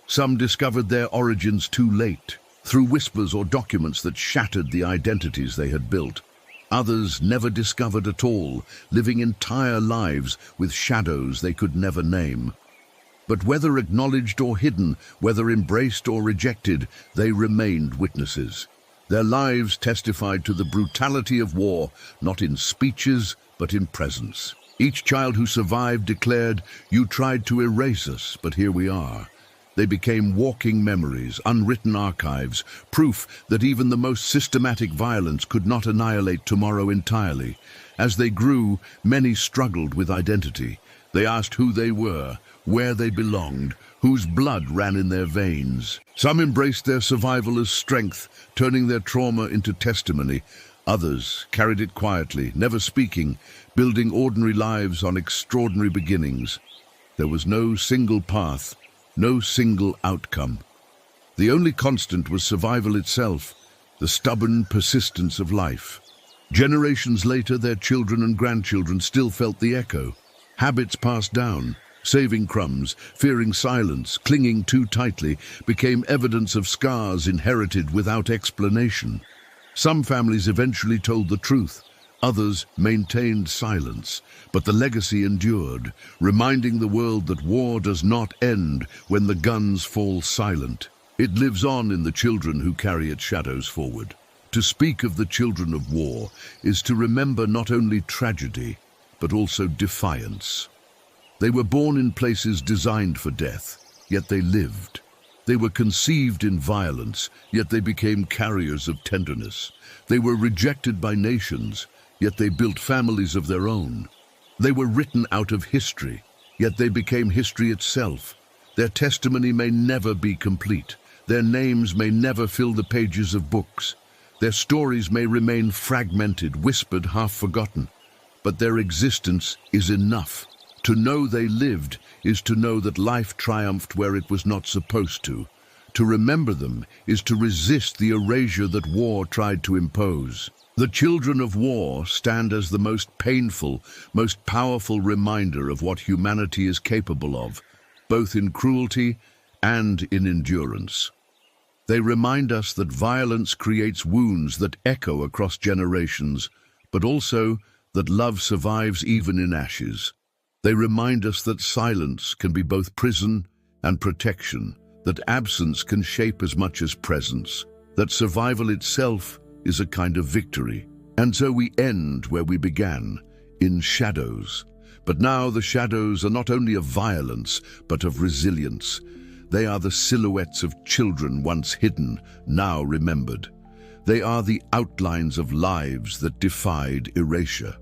Some discovered their origins too late, through whispers or documents that shattered the identities they had built. Others never discovered at all, living entire lives with shadows they could never name. But whether acknowledged or hidden, whether embraced or rejected, they remained witnesses. Their lives testified to the brutality of war, not in speeches, but in presence. Each child who survived declared, "You tried to erase us, but here we are." They became walking memories, unwritten archives, proof that even the most systematic violence could not annihilate tomorrow entirely. As they grew, many struggled with identity. They asked who they were, where they belonged, whose blood ran in their veins. Some embraced their survival as strength, turning their trauma into testimony. Others carried it quietly, never speaking, building ordinary lives on extraordinary beginnings. There was no single path, no single outcome. The only constant was survival itself, the stubborn persistence of life. Generations later, their children and grandchildren still felt the echo. Habits passed down, saving crumbs, fearing silence, clinging too tightly, became evidence of scars inherited without explanation. Some families eventually told the truth, others maintained silence, but the legacy endured, reminding the world that war does not end when the guns fall silent. It lives on in the children who carry its shadows forward. To speak of the children of war is to remember not only tragedy, but also defiance. They were born in places designed for death, yet they lived. They were conceived in violence, yet they became carriers of tenderness. They were rejected by nations, yet they built families of their own. They were written out of history, yet they became history itself. Their testimony may never be complete. Their names may never fill the pages of books. Their stories may remain fragmented, whispered, half-forgotten. But their existence is enough. To know they lived is to know that life triumphed where it was not supposed to. To remember them is to resist the erasure that war tried to impose. The children of war stand as the most painful, most powerful reminder of what humanity is capable of, both in cruelty and in endurance. They remind us that violence creates wounds that echo across generations, but also that love survives even in ashes. They remind us that silence can be both prison and protection, that absence can shape as much as presence, that survival itself is a kind of victory. And so we end where we began, in shadows. But now the shadows are not only of violence, but of resilience. They are the silhouettes of children once hidden, now remembered. They are the outlines of lives that defied erasure.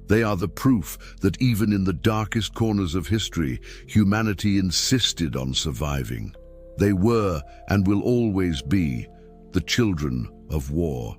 They are the proof that even in the darkest corners of history, humanity insisted on surviving. They were, and will always be, the children of war.